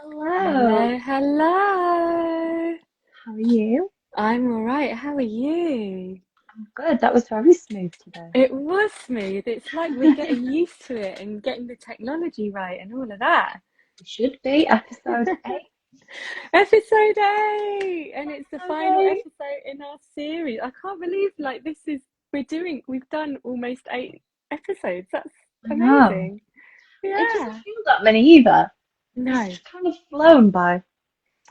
Hello, Hello, hello. how are you? I'm all right. How are you? I'm good. That was very smooth today. It was smooth. It's like we're getting used to it and getting the technology right and all of that. It should be episode 8. Episode 8, and it's the Episode final 8. episode in our series. I can't believe we've done almost 8 episodes. That's I know. amazing. It doesn't Yeah. feel that many either. It's No, just kind of flown by.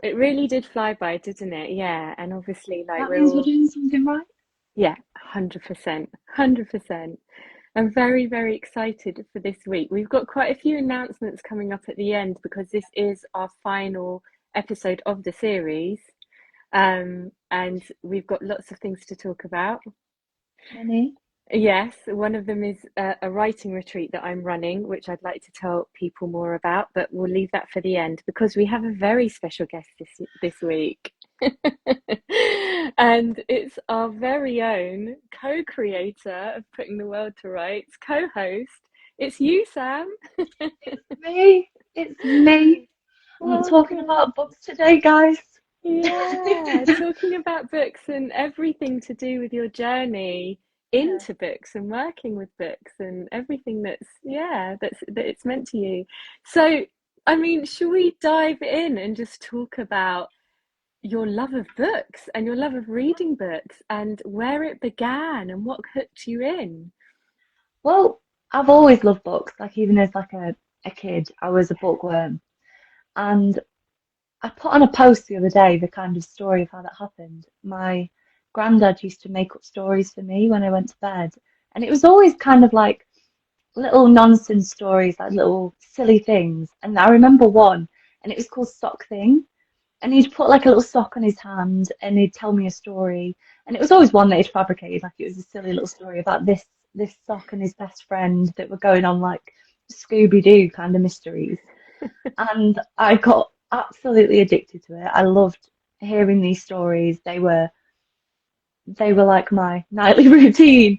it really did fly by, didn't it? Yeah, and obviously, like That we're means we're all doing something right. Yeah, 100%. 100%. I'm very, very excited for this week. We've got quite a few announcements coming up at the end because this is our final episode of the series. And we've got lots of things to talk about. Many. Yes, one of them is a writing retreat that I'm running, which I'd like to tell people more about, but we'll leave that for the end because we have a very special guest this week. And it's our very own co-creator of Putting the World to Rights, co-host. It's you, Sam. It's me. It's me. I'm talking Welcome. about books today, guys. Yeah, talking about books and everything to do with your journey Yeah. into books and working with books and everything that it's meant to you. So, I mean, should we dive in and just talk about your love of books and your love of reading books and where it began and what hooked you in? Well, I've always loved books. Like even as like a kid, I was a bookworm. And I put on a post the other day the kind of story of how that happened. My granddad used to make up stories for me when I went to bed, and it was always kind of like little nonsense stories, like little silly things. And I remember one, and it was called Sock Thing. And he'd put like a little sock on his hand, and he'd tell me a story. And it was always one that he'd fabricated, like it was a silly little story about this sock and his best friend that were going on like Scooby-Doo kind of mysteries. And I got absolutely addicted to it. I loved hearing these stories. They were like my nightly routine.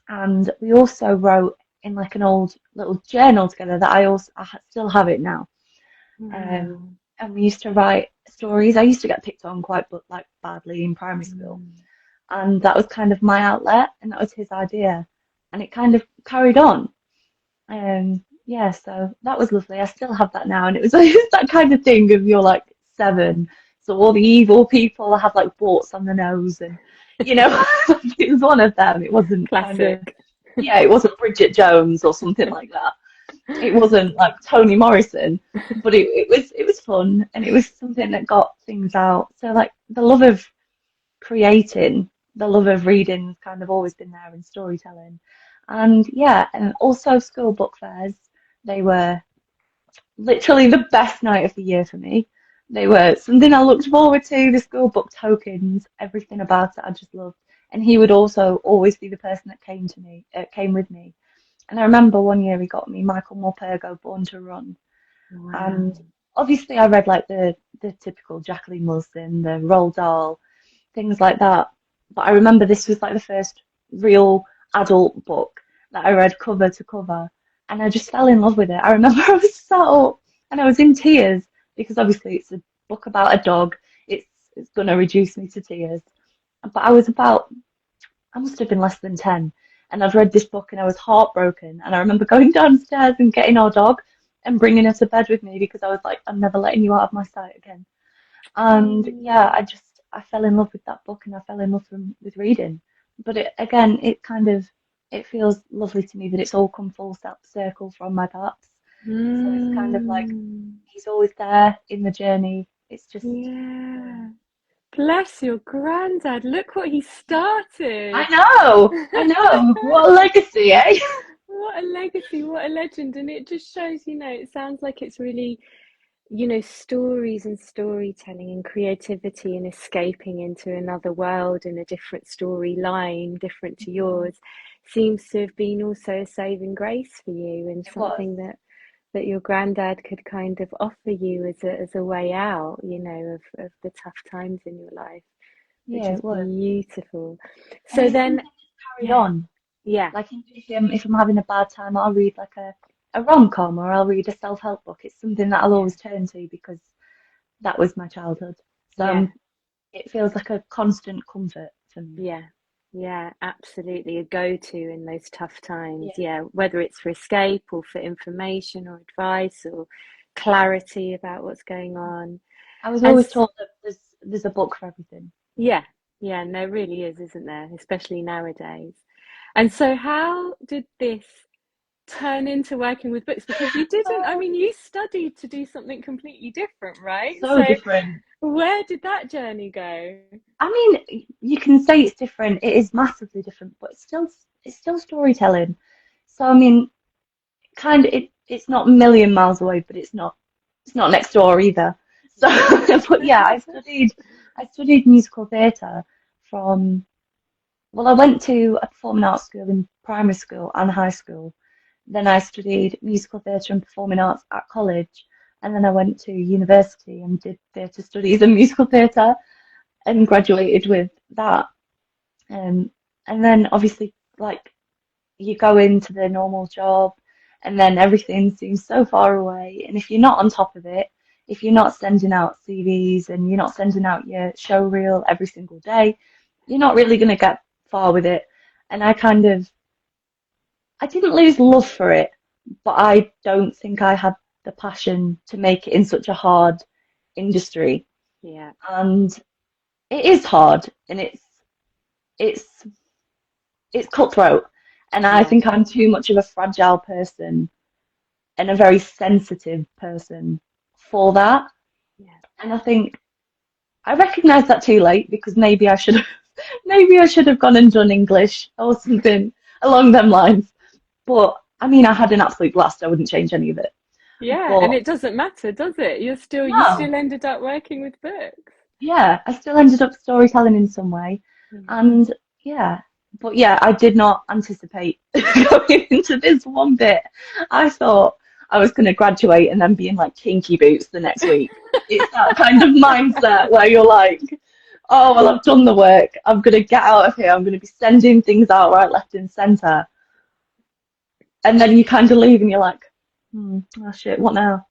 And we also wrote in like an old little journal together that still have it now. Um, Wow. and we used to write stories. I used to get picked on quite like badly in primary school, Mm. and that was kind of my outlet, and that was his idea, and it kind of carried on. Yeah, so that was lovely. I still have that now, and it was it's that kind of thing of you're like 7, so all the evil people have like warts on the nose, and you know, it was one of them. It wasn't kind of, Classic. yeah, it wasn't Bridget Jones or something like that. It wasn't like Toni Morrison, but it was fun, and it was something that got things out. So like the love of creating, the love of reading kind of always been there in storytelling. And yeah, and also school book fairs. They were literally the best night of the year for me. They were something I looked forward to, the school book tokens, everything about it I just loved. And he would also always be the person that came with me. And I remember one year he got me Michael Morpurgo, Born to Run. And Wow. obviously I read like the typical Jacqueline Wilson, the Roald Dahl, things like that. But I remember this was like the first real adult book that I read cover to cover, and I just fell in love with it. I remember I was sat up and I was in tears because obviously it's a book about a dog. It's gonna reduce me to tears. But I must have been less than 10, and I'd read this book and I was heartbroken. And I remember going downstairs and getting our dog and bringing her to bed with me because I was like, I'm never letting you out of my sight again. And yeah, Oh, I fell in love with that book, and I fell in love with reading. But it again, it feels lovely to me that it's all come full circle from my paps. So it's kind of like mm, he's always there in the journey. It's just yeah. Bless your granddad. Look what he started. I know. What a legacy, eh? What a legacy, what a legend. And it just shows, it sounds like it's really, stories and storytelling and creativity and escaping into another world and a different storyline, different to yours, seems to have been also a saving grace for you and It was. something that your granddad could kind of offer you as a way out, of the tough times in your life, which Yeah, is it was. beautiful. And So it's then, something that's carried yeah, on. yeah, Like if I'm having a bad time, I'll read like a rom-com or I'll read a self-help book. It's something that I'll Yeah. always turn to because that was my childhood. So Yeah. it feels like a constant comfort for me. Yeah. Yeah, absolutely. A go-to in those tough times. Yeah. Yeah, whether it's for escape or for information or advice or clarity about what's going on. I was And always told that there's a book for everything. yeah, yeah, and there really is, isn't there? Especially nowadays. And so how did this turn into working with books? Because you didn't, I Oh, mean, you studied to do something completely different, right? so So different. where did that journey go? I mean, you can say it's different. It is massively different, but it's still storytelling. So I mean, kind of it's not a million miles away, but it's not next door either. So, but yeah, I studied musical theatre from well, I went to a performing arts school in primary school and high school. Then I studied musical theatre and performing arts at college, and then I went to university and did theatre studies and musical theatre and graduated with that. Um, and then obviously, like, you go into the normal job, and then everything seems so far away. And if you're not on top of it, if you're not sending out CVs and you're not sending out your show reel every single day, you're not really going to get far with it. And I didn't lose love for it, but I don't think I had the passion to make it in such a hard industry. Yeah, And it is hard, and it's it's cutthroat. And I yeah, think I'm too much of a fragile person and a very sensitive person for that. yeah. And I think I recognise that too late because maybe I should have gone and done English or something along them lines. But I mean, I had an absolute blast. I wouldn't change any of it. Yeah, and But it doesn't matter, does it? You no, still ended up working with books. yeah, I still ended up storytelling in some way. Mm. And yeah, but yeah, I did not anticipate going into this one bit. I thought I was going to graduate and then be in like kinky boots the next week. It's that kind of mindset where you're like, oh, well, I've done the work. I'm going to get out of here. I'm going to be sending things out right, left, and centre. And then you kind of leave and you're like, oh shit, what now?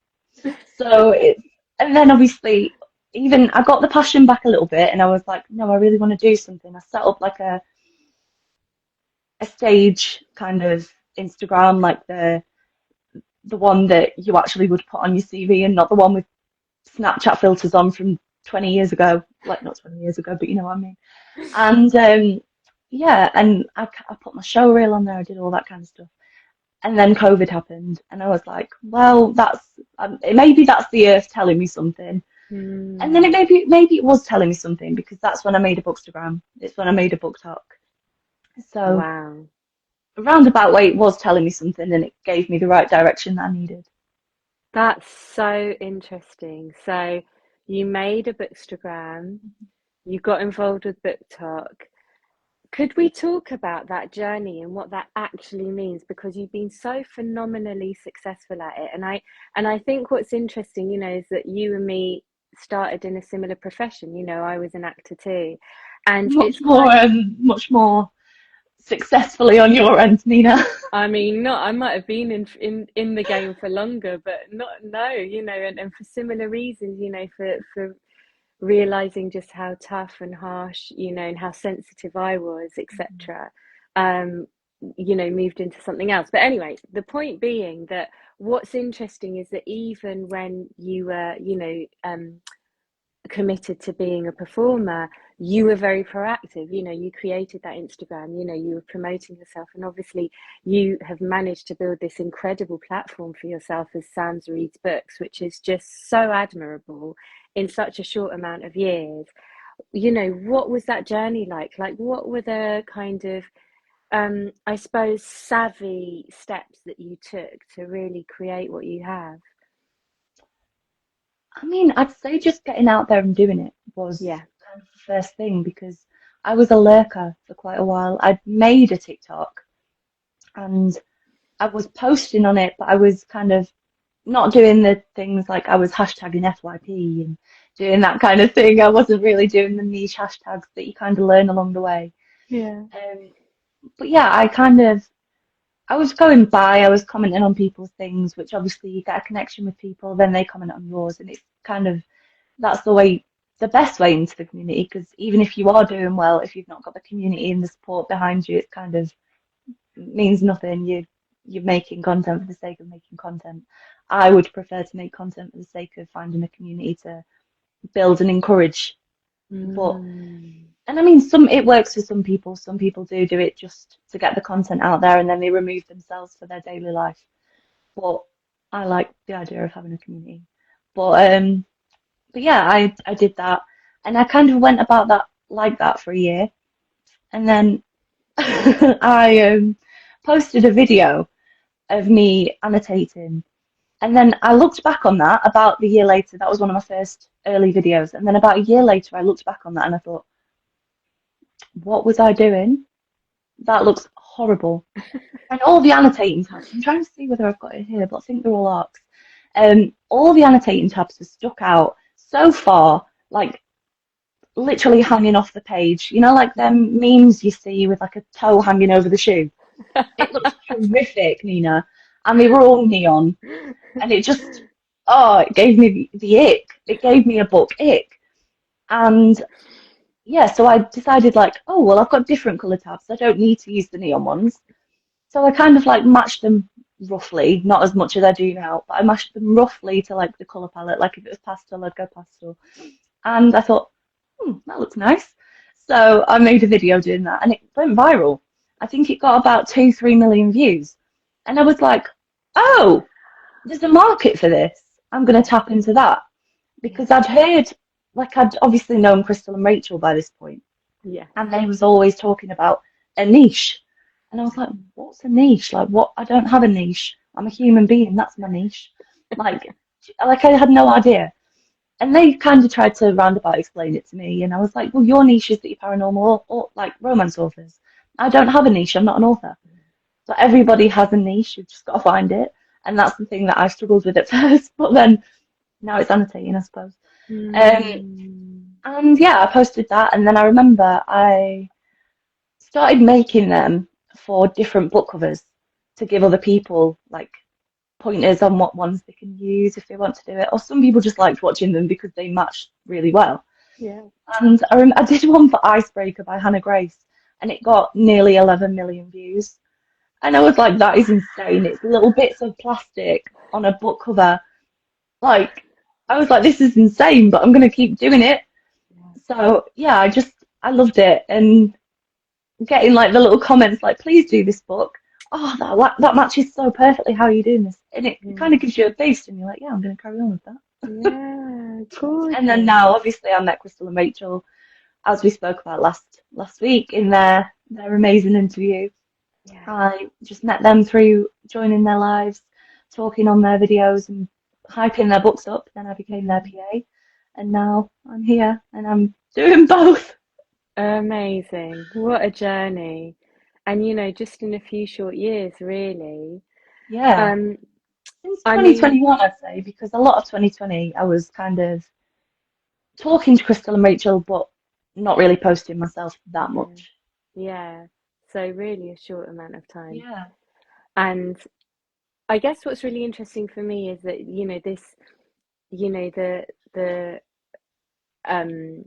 So it's, and then obviously, even I got the passion back a little bit, and I was like, no, I really want to do something. I set up like a stage kind of Instagram, like the one that you actually would put on your CV, and not the one with Snapchat filters on from 20 years ago, like not 20 years ago, but you know what I mean. And yeah, and I put my show reel on there. I did all that kind of stuff. And then COVID happened, and I was like, well, maybe that's the earth telling me something. And then Hmm. maybe it was telling me something because that's when I made a bookstagram. It's when I made a book talk. So Wow. a roundabout way, it was telling me something, and it gave me the right direction that I needed. That's so interesting. So you made a bookstagram, you got involved with Book Talk. Could we Yeah. talk about that journey and what that actually means? Because you've been so phenomenally successful at it. And I think what's interesting, is that you and me started in a similar profession. I was an actor too. And Much it's more, quite much more successfully on your end, Nina. I mean, not I might have been in the game for longer, but not no, and for similar reasons, for realizing just how tough and harsh, and how sensitive I was, etc. Um, moved into something else. But anyway, the point being that what's interesting is that even when you were, committed to being a performer, you were very proactive. You created that Instagram, you were promoting yourself, and obviously you have managed to build this incredible platform for yourself as Sam's Reads Books, which is just so admirable in such a short amount of years. What was that journey like? Like, what were the kind of I suppose savvy steps that you took to really create what you have? I mean, I'd say just getting out there and doing it was Yeah. kind of the first thing because I was a lurker for quite a while. I'd made a TikTok and I was posting on it, but I was kind of not doing the things like I was hashtagging FYP and doing that kind of thing. I wasn't really doing the niche hashtags that you kind of learn along the way. Yeah. Um, but yeah, I was going by, I was commenting on people's things, which obviously you get a connection with people, then they comment on yours, and it's kind of that's the way, the best way into the community. Because even if you are doing well, if you've not got the community and the support behind you, it kind of means nothing. You're making content for the sake of making content. I would prefer to make content for the sake of finding a community to build and encourage. But Mm. and I mean, some it works for some people. Some people do it just to get the content out there, and then they remove themselves for their daily life. But I like the idea of having a community. But but yeah, I did that, and I kind of went about that like that for a year, and then I posted a video of me annotating, and then I looked back on that about the year later. That was one of my first early videos, and then about a year later, I looked back on that and I thought, what was I doing? That looks horrible. And all the annotating tabs, I'm trying to see whether I've got it here, but I think they're all arcs. All the annotating tabs were stuck out so far, like literally hanging off the page. You know, like them memes you see with like a toe hanging over the shoe. It looked horrific, Nina. And they were all neon. And it just, oh, it gave me the ick. It gave me a book ick. And yeah, so I decided like, oh, well, I've got different color tabs. I don't need to use the neon ones. So I kind of like matched them roughly, not as much as I do now, but I matched them roughly to like the color palette. Like if it was pastel, I'd go pastel. And I thought, that looks nice. So I made a video doing that and it went viral. I think it got about 3 million views. And I was like, oh, there's a market for this. I'm going to tap into that. Yeah. Because I'd heard, like, I'd obviously known Crystal and Rachel by this point, Yeah. and they was always talking about a niche. And I was like, what's a niche? Like, what? I don't have a niche. I'm a human being. That's my niche. Like, like I had no idea. And they kind of tried to roundabout explain it to me, and I was like, well, your niche is that you're paranormal or like romance authors. I don't have a niche. I'm not an author. So everybody has a niche. You've just got to find it. And that's the thing that I struggled with at first. But then now it's annotating, I suppose. Um, Mm. and yeah, I posted that. And then I remember I started making them for different book covers to give other people like pointers on what ones they can use if they want to do it. Or some people just liked watching them because they matched really well. Yeah. And I did one for Icebreaker by Hannah Grace, and it got nearly 11 million views. And I was like, that is insane. It's little bits of plastic on a book cover. Like, I was like, this is insane, but I'm going to keep doing it. So, yeah, I loved it. And getting like the little comments like, please do this book. Oh, that matches so perfectly how you're doing this. And it Yeah. kind of gives you a boost, and you're like, yeah, I'm going to carry on with that. Yeah. And then Gorgeous. now, obviously, I met Crystal and Rachel, as we spoke about last week in their amazing interview. Yeah. I just met them through joining their lives, talking on their videos and hyping their books up. Then I became their PA, and now I'm here and I'm doing both. Amazing. What a journey. And just in a few short years, really. Yeah, Um, since I mean, 2021, I'd say, because a lot of 2020 I was kind of talking to Crystal and Rachel, but not really posting myself that yeah, much. yeah. So really a short amount of time. Yeah, And I guess what's really interesting for me is that, this, the um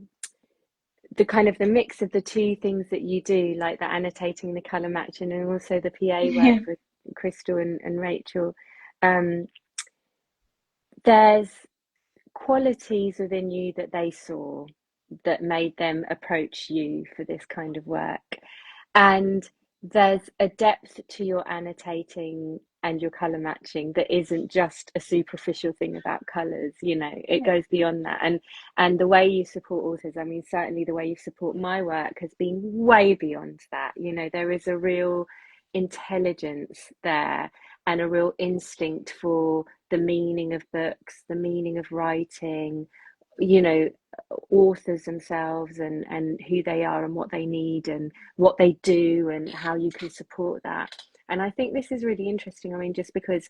the kind of the mix of the two things that you do, like the annotating, the color matching, and also the PA work yeah, with Crystal and Rachel. Um, there's qualities within you that they saw that made them approach you for this kind of work. And there's a depth to your annotating and your color matching that isn't just a superficial thing about colors. It yeah, goes beyond that. And the way you support authors, I mean, certainly the way you support my work has been way beyond that. There is a real intelligence there and a real instinct for the meaning of books, the meaning of writing, you know, authors themselves, and who they are and what they need and what they do and how you can support that. And I think this is really interesting. I mean, just because,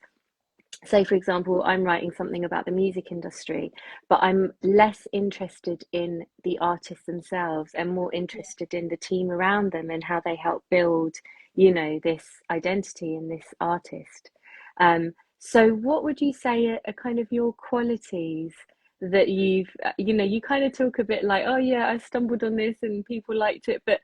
say, for example, I'm writing something about the music industry, but I'm less interested in the artists themselves and more yeah, interested in the team around them and how they help build, this identity and this artist. So what would you say are kind of your qualities that you kind of talk a bit like, oh yeah, I stumbled on this and people liked it, but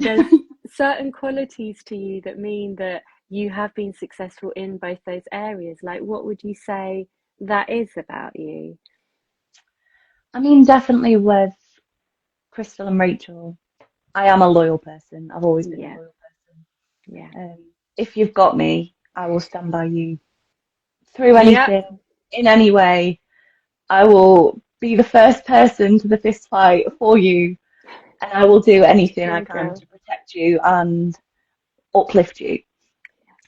there's certain qualities to you that mean that you have been successful in both those areas. Like, what would you say that is about you? I mean, definitely with Crystal and Rachel, I am a loyal person. I've always been a Yeah, loyal yeah, person. If you've got me, I will stand by you through yeah. anything, in any way. I will be the first person to the fist fight for you, and I will do anything I Dream can girl. to protect you and uplift you.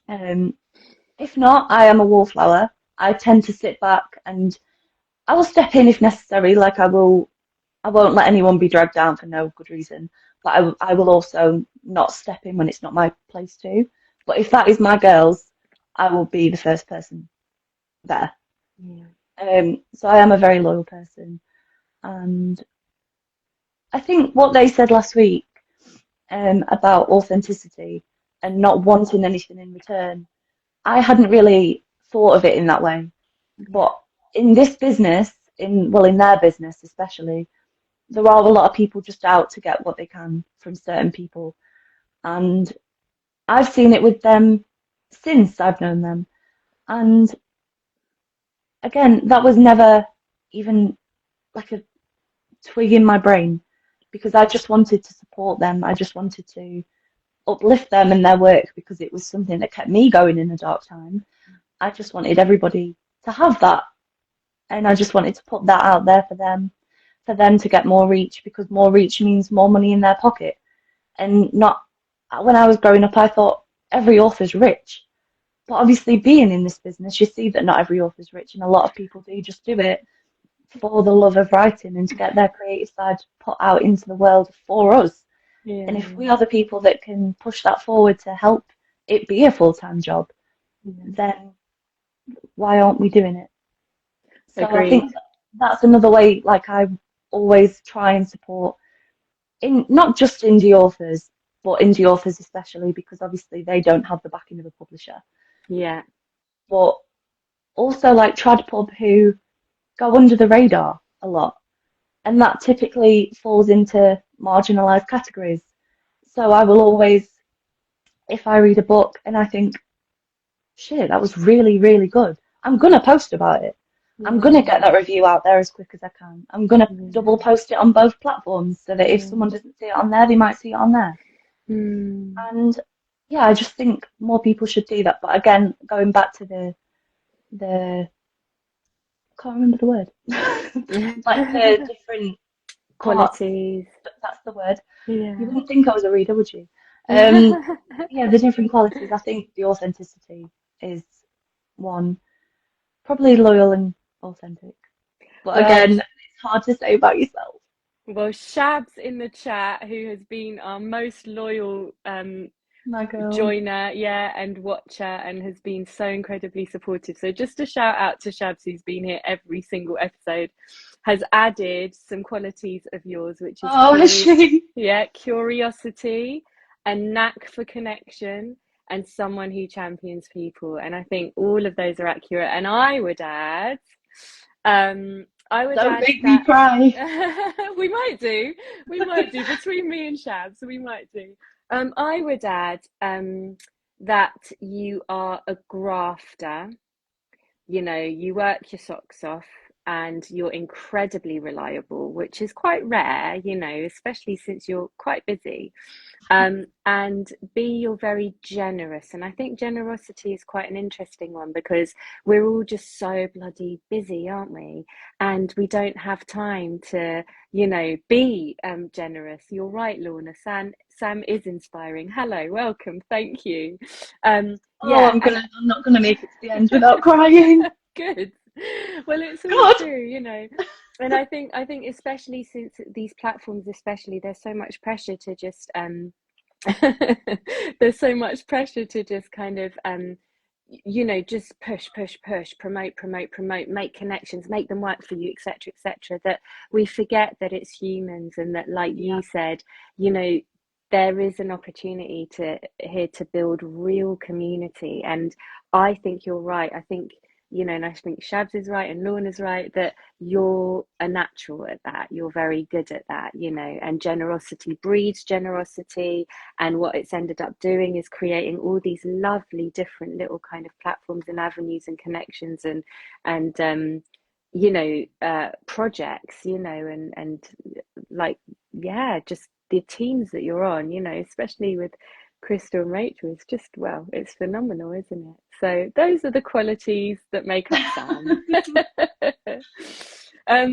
Um, if not, I am a wallflower. I tend to sit back and I will step in if necessary. Like I won't let anyone be dragged down for no good reason. But I will also not step in when it's not my place to. But if that is my girls, I will be the first person there. Yeah, So I am a very loyal person. And I think what they said last week, about authenticity and not wanting anything in return, I hadn't really thought of it in that way. yeah, But in this business, in their business especially, there are a lot of people just out to get what they can from certain people. And I've seen it with them since I've known them. And again, that was never even like a twig in my brain because I just wanted to support them. I just wanted to uplift them and their work because it was something that kept me going in a dark time. I just wanted everybody to have that. And I just wanted to put that out there for them to get more reach because more reach means more money in their pocket. And not when I was growing up, I thought every author's rich. But obviously, being in this business, you see that not every author's rich, and a lot of people do just do it for the love of writing and to get their creative side put out into the world for us. And if yeah, we are the people that can push that forward to help it be a full-time job, yeah. then why aren't we doing it? So I Agreed. think that's another way, like I always try and support in not just indie authors, but indie authors especially because obviously they don't have the backing of a publisher. Yeah, But also like Tradpub who go under the radar a lot. And that typically falls into marginalized categories. So I will always, if I read a book and I think, shit, that was really, really good, I'm gonna post about it. I'm gonna yeah, get that review out there as quick as I can. I'm gonna double yeah, post it on both platforms so that if yeah. someone doesn't see it on there, they might see it on there. Hmm. And yeah, I just think more people should do that. But again, going back to the can't remember the word. Like the different parts, Qualities. that's the word. You Yeah. wouldn't think I was a reader, would you? Um, yeah, the different qualities. I think the authenticity is one. Probably loyal and authentic. But Well, again, it's hard to say about yourself. well, Shabs in the chat, who has been our most loyal My girl. joiner, yeah, and watcher, and has been so incredibly supportive. So just a shout out to Shabs, who's been here every single episode, has added some qualities of yours, which is Oh, is she? yeah, curiosity, a knack for connection, and someone who champions people. And I think all of those are accurate. And I would Don't add make me that cry. we might do between me and Shabs, we might do. I would add that you are a grafter. You work your socks off and you're incredibly reliable, which is quite rare, especially since you're quite busy. And B, you're very generous. And I think generosity is quite an interesting one because we're all just so bloody busy, aren't we? And we don't have time to, be generous. You're right, Lorna. Sam is inspiring. Hello, welcome, thank you. Oh, Yeah, and I'm not gonna make it to the end without crying. good. Well, it's all God. true. And I think especially since these platforms, especially, there's so much pressure to just there's so much pressure to just kind of just push, promote, make connections, make them work for you, etc., that we forget that it's humans and that, like Yeah. you said, you know there is an opportunity to here to build real community. And I think you're right. I think, and I think Shabs is right and Lorna's right, that you're a natural at that. You're very good at that, and generosity breeds generosity. And what it's ended up doing is creating all these lovely different little kind of platforms and avenues and connections and projects, and like, yeah, just the teams that you're on, especially with Crystal and Rachel, is just, well, it's phenomenal, isn't it? So those are the qualities that make up Sam. I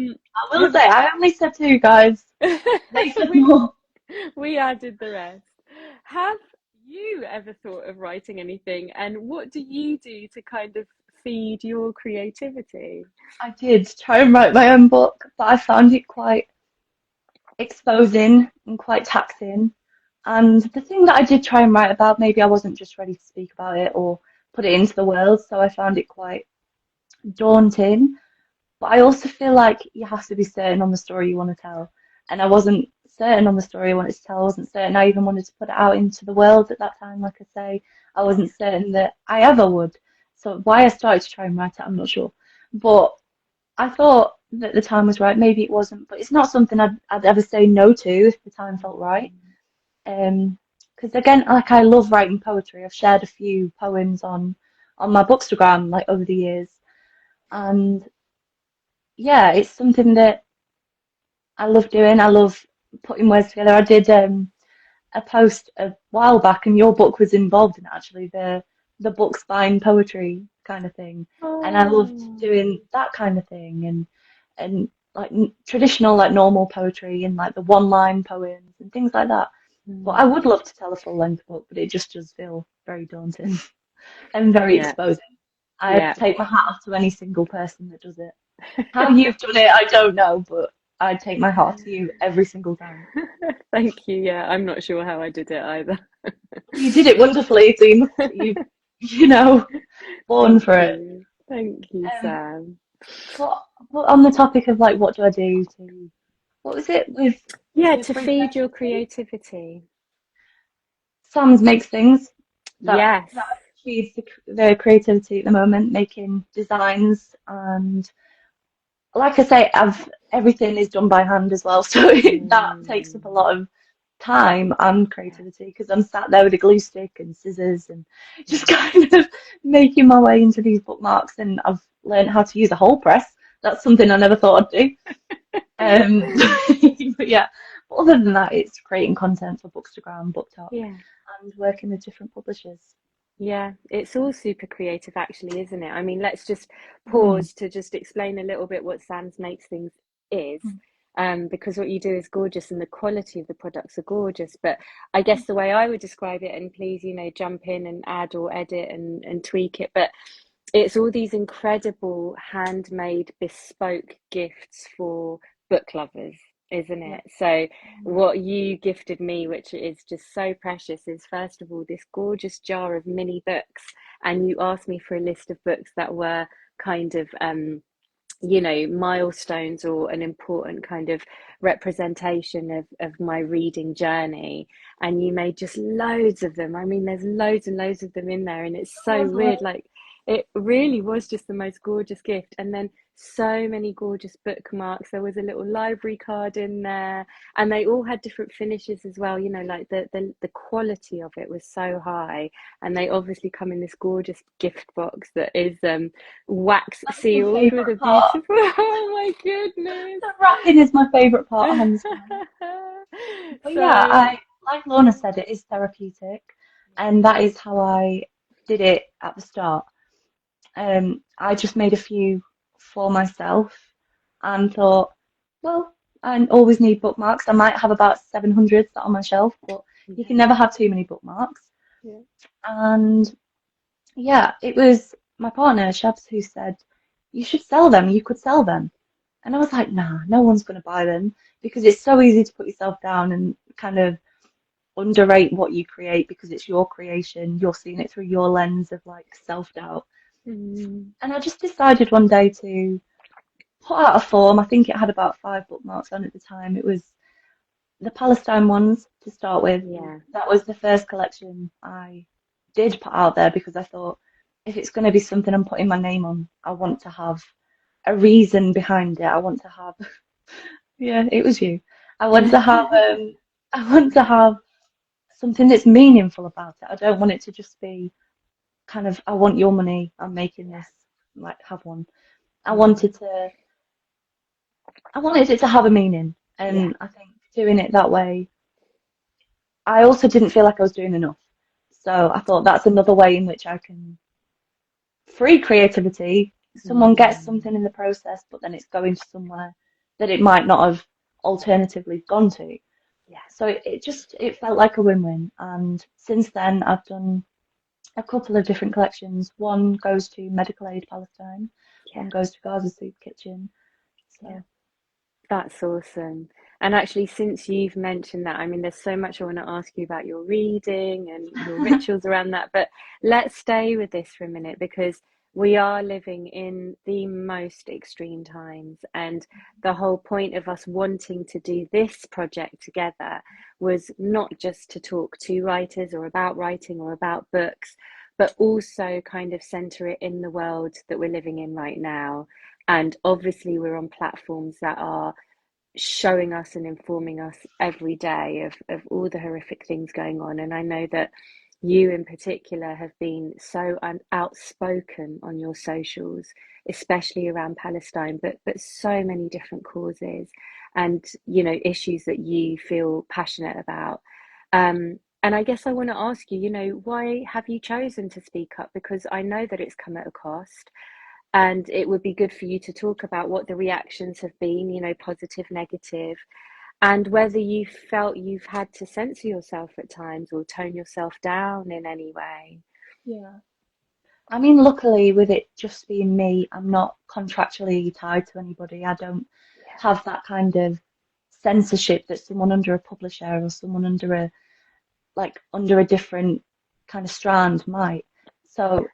will say, I only said two, guys. They So said more. we added the rest. Have you ever thought of writing anything, and what do you do to kind of feed your creativity? I did try and write my own book, but I found it quite exposing and quite taxing. And the thing that I did try and write about, maybe I wasn't just ready to speak about it or put it into the world, so I found it quite daunting. But I also feel like you have to be certain on the story you want to tell. And I wasn't certain on the story I wanted to tell. I wasn't certain I even wanted to put it out into the world at that time. Like I say, I wasn't certain that I ever would. So why I started to try and write it, I'm not sure. But I thought that the time was right. Maybe it wasn't, but it's not something I'd ever say no to if the time felt right. Because again, like I love writing poetry. I've shared a few poems on my Bookstagram like over the years, and yeah, it's something that I love doing. I love putting words together. I did a post a while back, and your book was involved in it, actually, the book spine poetry kind of thing, and I loved Oh, doing that kind of thing, and like traditional like normal poetry and like the one line poems and things like that. But I mm, would love to tell a full length book, but it just does feel very daunting and very yeah, exposing. I yeah. take my hat off to any single person that does it. How you've done it, I don't know, but I take my hat off to you every single time. Thank you. Yeah, I'm not sure how I did it either. You did it wonderfully, so you know, born Thank for it. you. Thank you, Um, Sam. but on the topic of like, what do I do to, what was it Yeah, with to free feed your creativity? creativity. Sam's makes things Yes. that feeds the creativity at the moment, making designs and like I say, everything is done by hand as well, so that takes up a Mm, lot of time and yeah, creativity because I'm sat there with a glue stick and scissors and just yeah. kind of making my way into these bookmarks. And I've learned how to use a hole press. That's something I never thought I'd do. Um, but yeah, but other than that, it's creating content for Bookstagram, BookTok, Yeah. and working with different publishers. Yeah, it's all super creative, actually, isn't it? I mean, let's just Mm. pause to just explain a little bit what Sam's Makes Things is, Mm. because what you do is gorgeous and the quality of the products are gorgeous. But I guess the way I would describe it, and please, jump in and add or edit and tweak it, but it's all these incredible handmade bespoke gifts for book lovers, isn't Yeah. it? So what you gifted me, which is just so precious, is first of all this gorgeous jar of mini books, and you asked me for a list of books that were kind of milestones or an important kind of representation of my reading journey, and you made just loads of them. I mean, there's loads and loads of them in there, and it's so weird, like it really was just the most gorgeous gift. And then so many gorgeous bookmarks. There was a little library card in there, and they all had different finishes as well, like the quality of it was so high. And they obviously come in this gorgeous gift box that is wax That's my sealed with a favourite part. beautiful oh my goodness. The wrapping is my favourite part, hands down. But yeah, So I like Lorna said, it is therapeutic, and that is how I did it at the start. I just made a few for myself and thought, well, I always need bookmarks. I might have about 700 sat on my shelf, but you yeah, can never have too many bookmarks. yeah. And yeah, it was my partner, Shabs, who said, you should sell them. You could sell them. And I was like, nah, no one's going to buy them because it's so easy to put yourself down and kind of underrate what you create because it's your creation. You're seeing it through your lens of like self-doubt. Mm, And I just decided one day to put out a form. I think it had about 5 bookmarks on at the time. It was the Palestine ones to to start with. Yeah. That was the first collection I did put out there because I thought if it's going to be something I'm putting my name on, I want to have a reason behind it. I want to have, yeah, it was you. I want to have, I want to have something that's meaningful about it. I don't want it to just be kind of, I want your money, I'm making Yeah. this, like, have one. I Mm. wanted to, I wanted it to have a meaning. Yeah. And I think doing it that way, I also didn't feel like I was doing enough. So I thought that's another way in which I can free creativity. Someone gets Mm. something in the process, but then it's going to somewhere that it might not have alternatively gone to. Yeah. So it just it felt like a win-win. And since then, I've done a couple of different collections. One goes to Medical Aid Palestine, Yeah. one goes to Gaza Soup Kitchen. Yeah. So That's awesome. And actually, since you've mentioned that, I mean, there's so much I want to ask you about your reading and your rituals around that, but let's stay with this for a minute because we are living in the most extreme times. And the whole point of us wanting to do this project together was not just to talk to writers or about writing or about books, but also kind of center it in the world that we're living in right now. And obviously, we're on platforms that are showing us and informing us every day of all the horrific things going on. And I know that you in particular have been so outspoken on your socials, especially around Palestine, but so many different causes and issues that you feel passionate about. And I guess I want to ask you, why have you chosen to speak up? Because I know that it's come at a cost. And it would be good for you to talk about what the reactions have been, positive, negative, and whether you felt you've had to censor yourself at times or tone yourself down in any way. yeah, I mean, luckily with it just being me, I'm not contractually tied to anybody. I don't Yeah, have that kind of censorship that someone under a publisher or someone under a under a different kind of strand might. So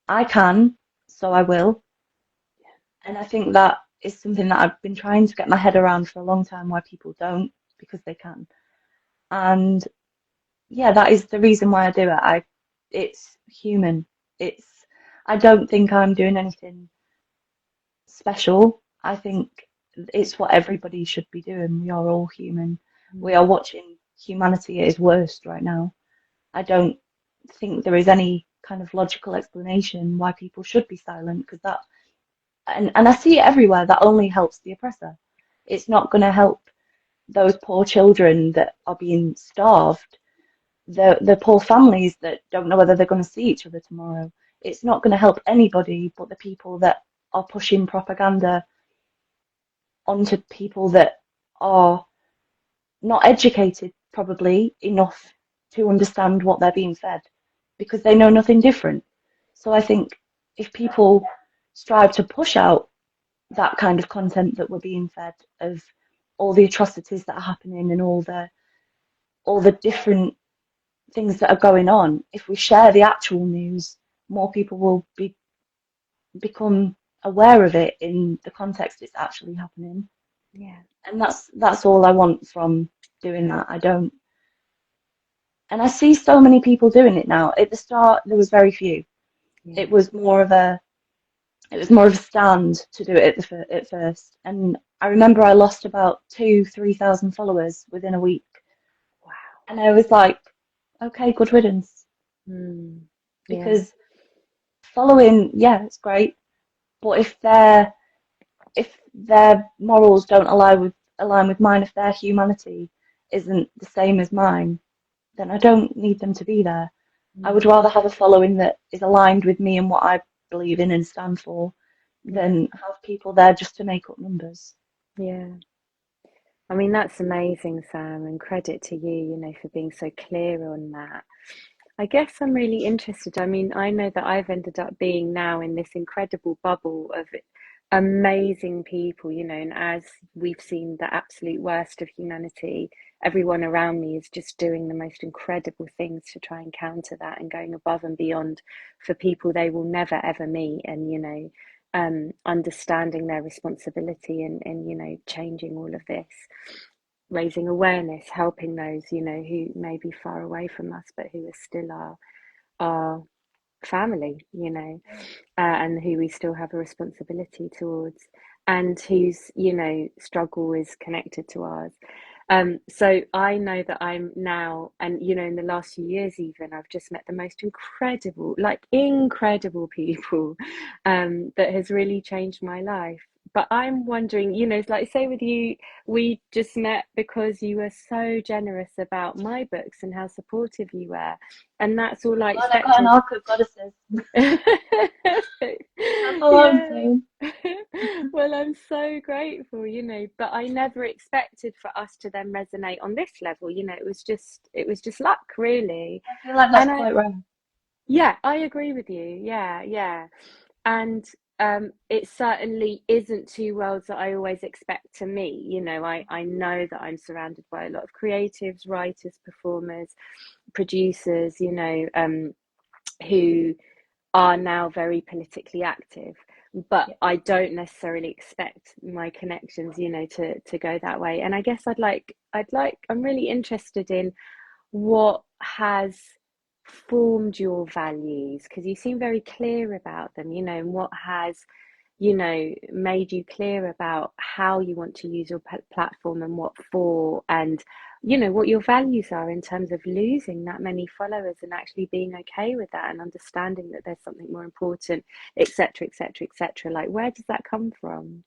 I can, so I will. And I think that is something that I've been trying to get my head around for a long time why people don't, because they can. And yeah, that is the reason why I do it. It's human. It's, I don't think I'm doing anything special. I think it's what everybody should be doing. We are all human. We are mm, watching humanity at its worst right now. I don't think there is any kind of logical explanation why people should be silent because that and I see it everywhere. That only helps the oppressor. It's not going to help those poor children that are being starved, the poor families that don't know whether they're going to see each other tomorrow. It's not going to help anybody but the people that are pushing propaganda onto people that are not educated probably enough to understand what they're being fed because they know nothing different. So I think if people strive to push out that kind of content that we're being fed of all the atrocities that are happening and all the different things that are going on, if we share the actual news, more people will become aware of it in the context it's actually happening. yeah, And that's all I want from doing that. I don't and I see so many people doing it now. At the start there was very few. yeah. It was more of a it was more of a stand to do it at first. And I remember I lost about 3,000 followers within a week. Wow. And I was like, okay, good riddance. Mm, yeah, Because following, yeah, it's great. But if their morals don't align with mine, if their humanity isn't the same as mine, then I don't need them to be there. I would mm, rather have a following that is aligned with me and what I believe in and stand for yeah, than have people there just to make up numbers. yeah. I mean, that's amazing, Sam, and credit to you, for being so clear on that. I guess I'm really interested. I mean, I know that I've ended up being now in this incredible bubble of amazing people, and as we've seen the absolute worst of humanity, everyone around me is just doing the most incredible things to try and counter that and going above and beyond for people they will never ever meet and, understanding their responsibility and changing all of this. raising awareness, helping those, you know, who may be far away from us, but who are still our family, you know, and who we still have a responsibility towards, and whose, you know, struggle is connected to ours. So I know that I'm now, and you know, in the last few years, even I've just met the most incredible, like incredible people, that has really changed my life. But I'm wondering, you know, like say with you, we just met because you were so generous about my books and how supportive you were, and that's all I Glad I got an expected. arc of goddesses. That's all I'm Yeah. saying. Well, I'm so grateful, you know, but I never expected for us to then resonate on this level, you know, it was just luck, really. I feel like that's And I quite rare. yeah, I agree with you. Yeah, yeah. And it certainly isn't two worlds that I always expect to meet. You know, I know that I'm surrounded by a lot of creatives, writers, performers, producers, you know, who are now very politically active, but Yeah. I don't necessarily expect my connections, you know, to go that way. And I guess I'm really interested in what has formed your values, because you seem very clear about them, you know, and what has, you know, made you clear about how you want to use your platform and what for, and you know what your values are in terms of losing that many followers and actually being okay with that and understanding that there's something more important, etc., etc., etc. Like, where does that come from?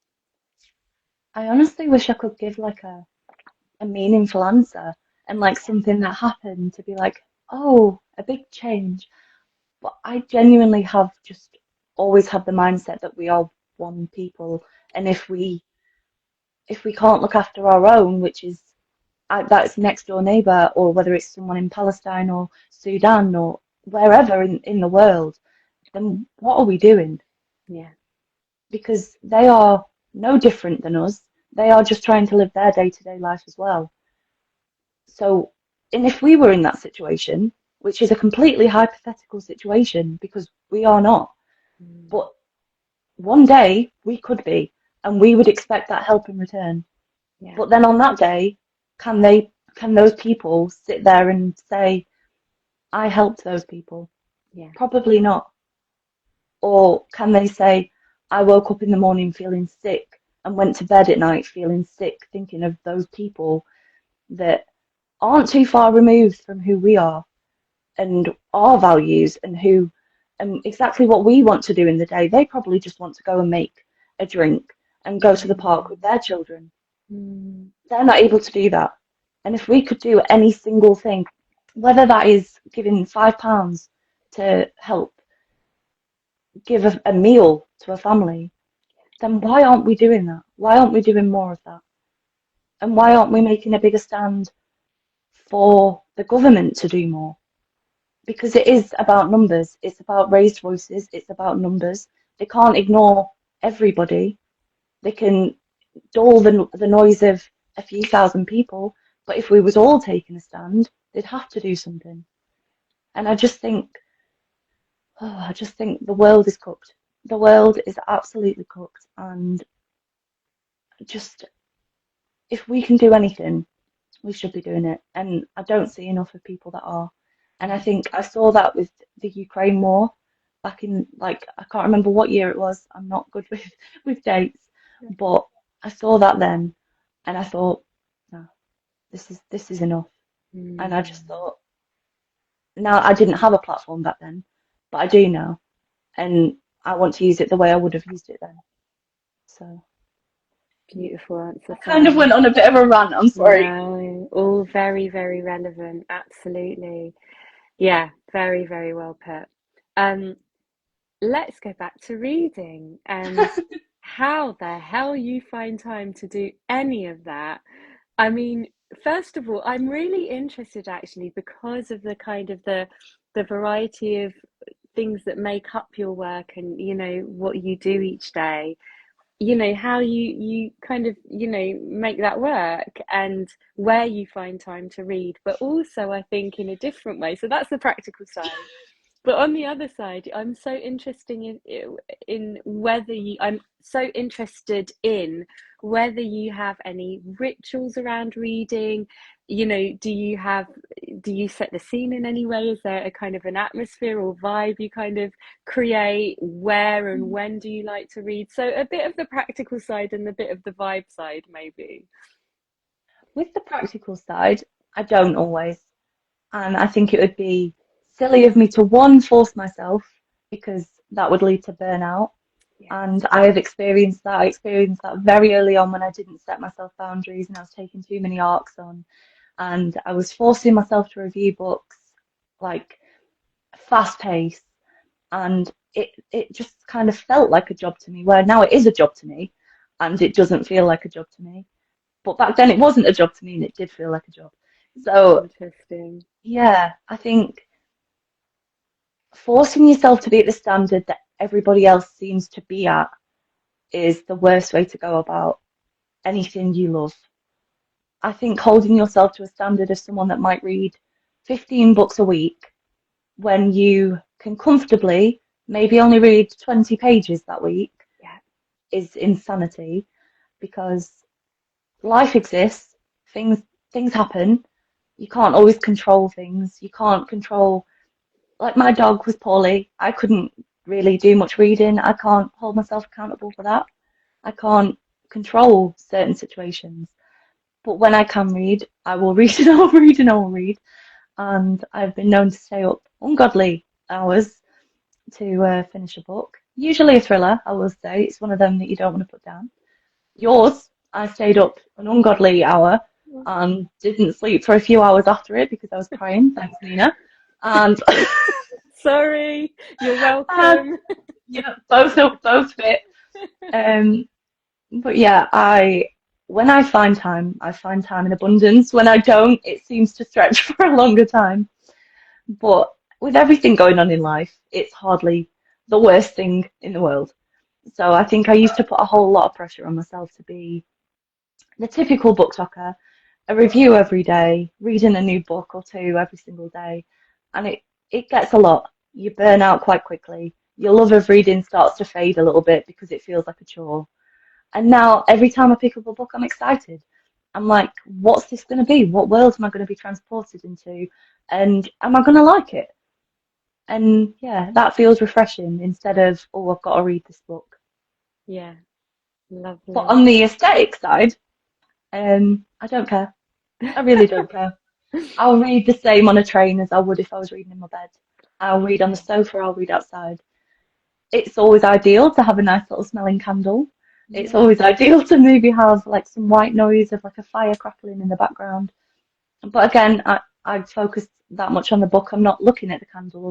I honestly wish I could give like a meaningful answer and like something that happened to be like, oh, a big change. But I genuinely have just always had the mindset that we are one people, and if we can't look after our own, which is that's next door neighbor, or whether it's someone in Palestine or Sudan or wherever in the world, then what are we doing? Yeah. Because they are no different than us. They are just trying to live their day-to-day life as well. So, and if we were in that situation, which is a completely hypothetical situation because we are not, Mm. but one day we could be, and we would expect that help in return. Yeah. But then on that day, can those people sit there and say, I helped those people? Yeah. Probably not. Or can they say, I woke up in the morning feeling sick and went to bed at night feeling sick, thinking of those people that aren't too far removed from who we are and our values and who and exactly what we want to do in the day. They probably just want to go and make a drink and go to the park with Mm. their children. Mm. They're not able to do that. And if we could do any single thing, whether that is giving £5 to help give a meal to a family, then why aren't we doing that? Why aren't we doing more of that? And why aren't we making a bigger stand for the government to do more? Because it is about numbers. It's about raised voices. It's about numbers. They can't ignore everybody. They can dull the noise of a few thousand people, but if we was all taking a stand, they'd have to do something. And I just think the world is cooked. The world is absolutely cooked, and just if we can do anything, we should be doing it. And I don't see enough of people that are. And I Mm. think I saw that with the Ukraine war back in like I can't remember what year it was. I'm not good with dates, but I saw that then, and I thought, no, this is enough. And I just Mm. thought, now I didn't have a platform back then, but I do now, and I want to use it the way I would have used it then. So Beautiful I answer, kind of Sam. went on a bit of a rant. I'm sorry. No, all very, very relevant. Absolutely. Yeah, very, very well put. Um, let's go back to reading and how the hell you find time to do any of that. I mean, first of all, I'm really interested actually because of the kind of the variety of things that make up your work and you know what you do each day, you know how you kind of, you know, make that work and where you find time to read, but also I think in a different way. So that's the practical side, but on the other side, I'm so interested in whether you I'm so interested in whether you have any rituals around reading. You know, do you set the scene in any way? Is there a kind of an atmosphere or vibe you kind of create? Where and when do you like to read? So a bit of the practical side and a bit of the vibe side, maybe. With the practical side, I don't always. And I think it would be silly of me to, one, force myself, because that would lead to burnout. Yeah. And I have experienced that. I experienced that very early on when I didn't set myself boundaries and I was taking too many arcs on. And I was forcing myself to review books like fast pace. And it just kind of felt like a job to me, where now it is a job to me and it doesn't feel like a job to me. But back then it wasn't a job to me and it did feel like a job. So, Interesting. yeah, I think forcing yourself to be at the standard that everybody else seems to be at is the worst way to go about anything you love. I think holding yourself to a standard of someone that might read 15 books a week when you can comfortably maybe only read 20 pages that week Yeah. is insanity, because life exists, things happen. You can't always control things. You can't control, like my dog was poorly. I couldn't really do much reading. I can't hold myself accountable for that. I can't control certain situations. But when I can read, I will read and I will read and I will read. And I've been known to stay up ungodly hours to finish a book. Usually a thriller, I will say. It's one of them that you don't want to put down. Yours, I stayed up an ungodly hour and didn't sleep for a few hours after it because I was crying. Thanks, Nina. And Sorry, you're and welcome. yeah, both fit. Um, but yeah, I when I find time in abundance. When I don't, it seems to stretch for a longer time. But with everything going on in life, it's hardly the worst thing in the world. So I think I used to put a whole lot of pressure on myself to be the typical book talker, a review every day, reading a new book or two every single day, and it gets a lot. You burn out quite quickly. Your love of reading starts to fade a little bit because it feels like a chore. And now every time I pick up a book, I'm excited. I'm like, what's this going to be? What world am I going to be transported into? And am I going to like it? And yeah, that feels refreshing instead of, oh, I've got to read this book. Yeah, But lovely. on the aesthetic side, I don't care. I really don't care. I'll read the same on a train as I would if I was reading in my bed. I'll read on the sofa, I'll read outside. It's always ideal to have a nice little smelling candle. It's Yeah. always ideal to maybe have like some white noise of like a fire crackling in the background. But again, I focus that much on the book. I'm not looking at the candle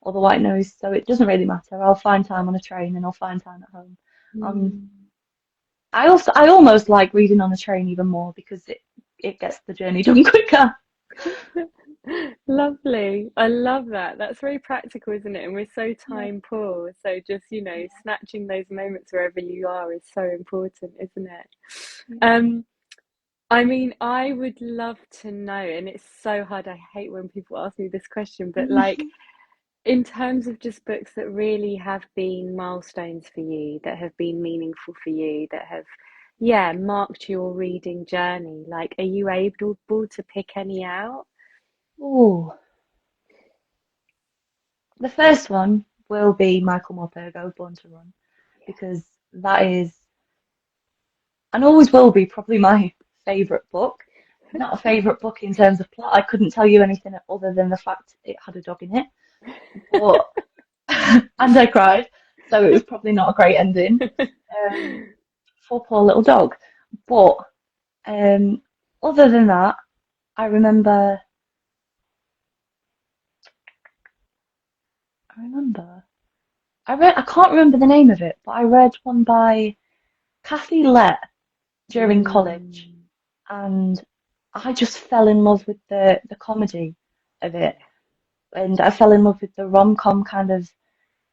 or the white noise, so it doesn't really matter. I'll find time on a train and I'll find time at home. Um, Mm. I almost like reading on the train even more because it gets the journey done quicker. Lovely. I love that. That's very practical, isn't it? And we're so Yeah. time poor. So just, snatching those moments wherever you are is so important, isn't it? Yeah. Um, I mean, I would love to know, and it's so hard. I hate when people ask me this question, but like in terms of just books that really have been milestones for you, that have been meaningful for you, that have, yeah, marked your reading journey, like, are you able to pick any out? Oh, the first one will be Michael Morpurgo, Born to Run, because that is, and always will be, probably my favourite book. Not a favourite book in terms of plot. I couldn't tell you anything other than the fact it had a dog in it. But and I cried, so it was probably not a great ending for poor little dog. But um, other than that, I remember, I remember, I can't remember the name of it, but I read one by Kathy Lett during college, Mm, and I just fell in love with the comedy of it, and I fell in love with the rom-com kind of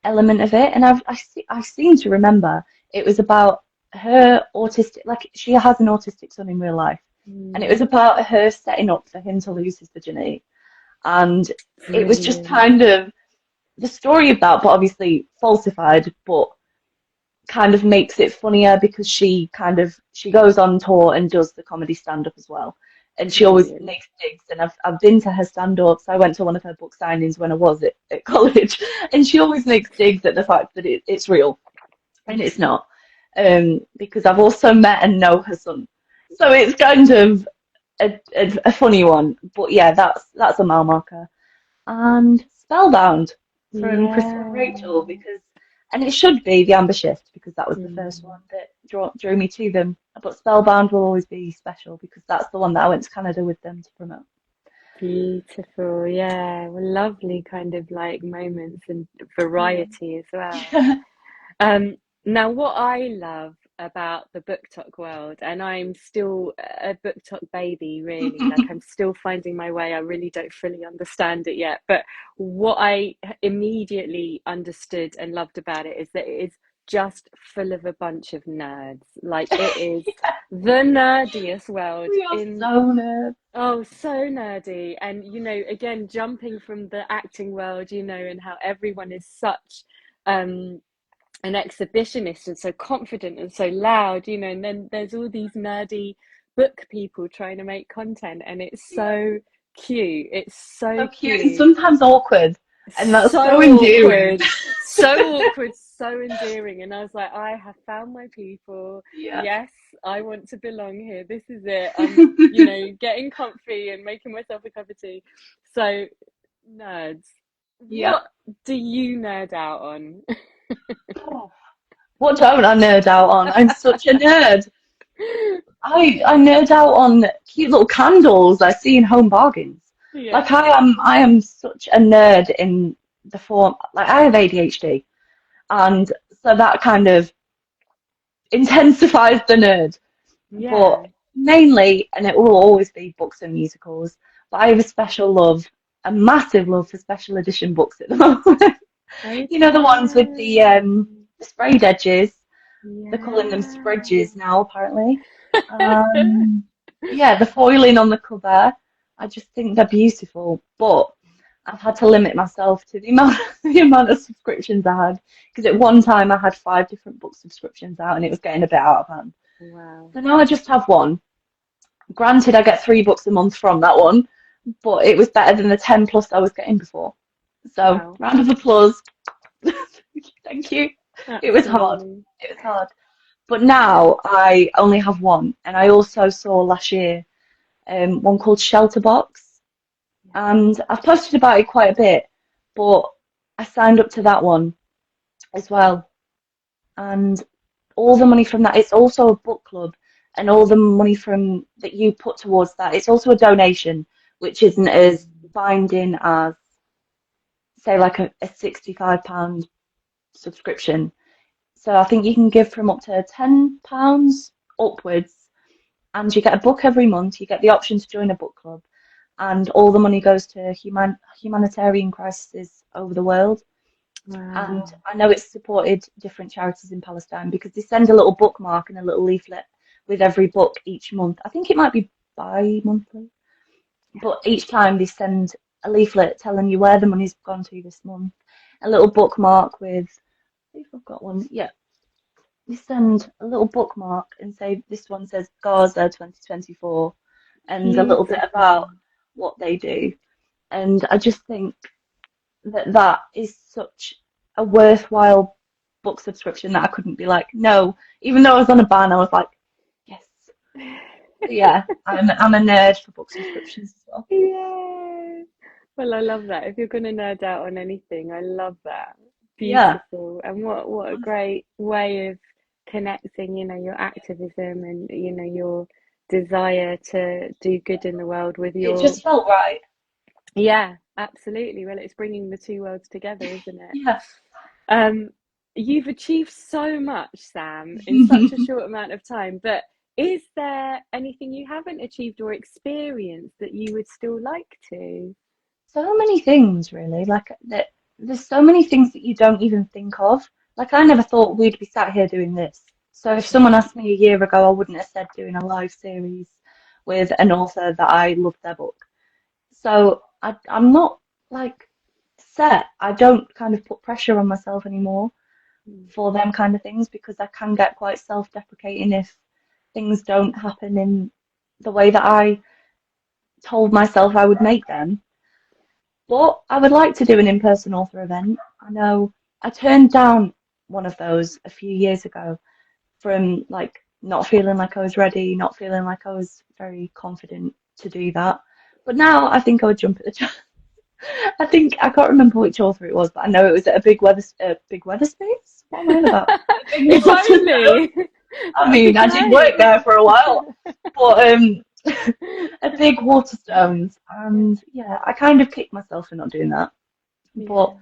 element of it. And I seem to remember it was about her autistic, like she has an autistic son in real life, and it was mm, about her setting up for him to lose his virginity. And it was just brilliant. kind of the story of that, but obviously falsified, but kind of makes it funnier because she goes on tour and does the comedy stand-up as well. And she always Brilliant. makes digs, and I've been to her stand-ups. I went to one of her book signings when I was at college, and she always makes digs at the fact that it's real, and it's not. Because I've also met and know her son, so it's kind of a funny one. But yeah, that's a mile marker. And Spellbound from Christopher and Rachel, Yeah. because, and it should be The Amber Shift because that was the first Mm. one that drew me to them. But Spellbound will always be special because that's the one that I went to Canada with them to promote. Beautiful. Yeah. Well, lovely kind of like moments and Yeah. variety as well. Um, Now, what I love about the book talk world, and I'm still a book talk baby, really, like I'm still finding my way. I really don't fully understand it yet. But what I immediately understood and loved about it is that it is just full of a bunch of nerds. Like it is the nerdiest world We are in, so nerds. oh, so nerdy. And, again, jumping from the acting world, and how everyone is such um an exhibitionist and so confident and so loud, and then there's all these nerdy book people trying to make content, and it's Yeah. so cute. It's so So cute and cute, sometimes awkward. And that's so so endearing. awkward, so awkward, so endearing. And I was like, I have found my people. Yeah. Yes, I want to belong here. This is it. I'm, getting comfy and making myself a cup of tea. So, nerds, Yeah. what do you nerd out on? Oh, what don't I nerd out on? I'm such a nerd. I nerd out on cute little candles I see in Home Bargains. Yeah. Like I am such a nerd in the form, like I have ADHD, and so that kind of intensifies the nerd. But Yeah. mainly, and it will always be books and musicals, but I have a special love, a massive love for special edition books at the moment. You know, the ones with Okay. the sprayed edges. They're calling them Yeah. Spridges now, apparently. Yeah, the foiling on the cover. I just think they're beautiful, but I've had to limit myself to the amount of subscriptions I had because at one time I had 5 different book subscriptions out and it was getting a bit out of hand. Wow. So now I just have one. Granted, I get 3 books a month from that one, but it was better than the 10 plus I was getting before. So Wow. round of applause. Thank you. It was hard. Absolutely. It was hard. But now I only have one, and I also saw last year one called Shelter Box, and I've posted about it quite a bit, but I signed up to that one as well, and all the money from that, it's also a book club, and all the money from that you put towards that, it's also a donation, which isn't as binding as, say, like a £65 subscription. So I think you can give from up to £10 upwards, and you get a book every month. You get the option to join a book club, and all the money goes to humanitarian crises over the world. And Wow. I know it's supported different charities in Palestine because they send a little bookmark and a little leaflet with every book each month. I think it might be bi-monthly, but each time they send a leaflet telling you where the money's gone to this month, a little bookmark with, I think I've got one, yeah, you send a little bookmark and say this one says Gaza 2024 and a little bit Beautiful. about what they do. And I just think that that is such a worthwhile book subscription that I couldn't be like, no. Even though I was on a ban, I was like, yes. So yeah, I'm a nerd for book subscriptions as well. Yeah. Well, I love that. If you're going to nerd out on anything, I love that. Yeah. Beautiful. And what a great way of connecting, your activism and, your desire to do good in the world with It your, just felt right. yeah, absolutely. Well, it's bringing the two worlds together, isn't it? Yeah. Um, you've achieved so much, Sam, in such a short amount of time, but is there anything you haven't achieved or experienced that you would still like to? So many things, really. Like that, there's so many things that you don't even think of. Like I never thought we'd be sat here doing this. So if someone asked me a year ago, I wouldn't have said doing a live series with an author that I loved their book. So I'm not like set. I don't kind of put pressure on myself anymore. for them kind of things, because I can get quite self-deprecating if things don't happen in the way that I told myself I would make them. But I would like to do an in-person author event. I know I turned down one of those a few years ago from like not feeling like I was ready, not feeling like I was very confident to do that. But now I think I would jump at the chance. I think I can't remember which author it was, but I know it was at a big weather space. What am I on about? A big If water zone. only. I That'd be mean, I did work great. there for a while, but a big Waterstones, and yeah, I kind of kicked myself for not doing that. Yeah. But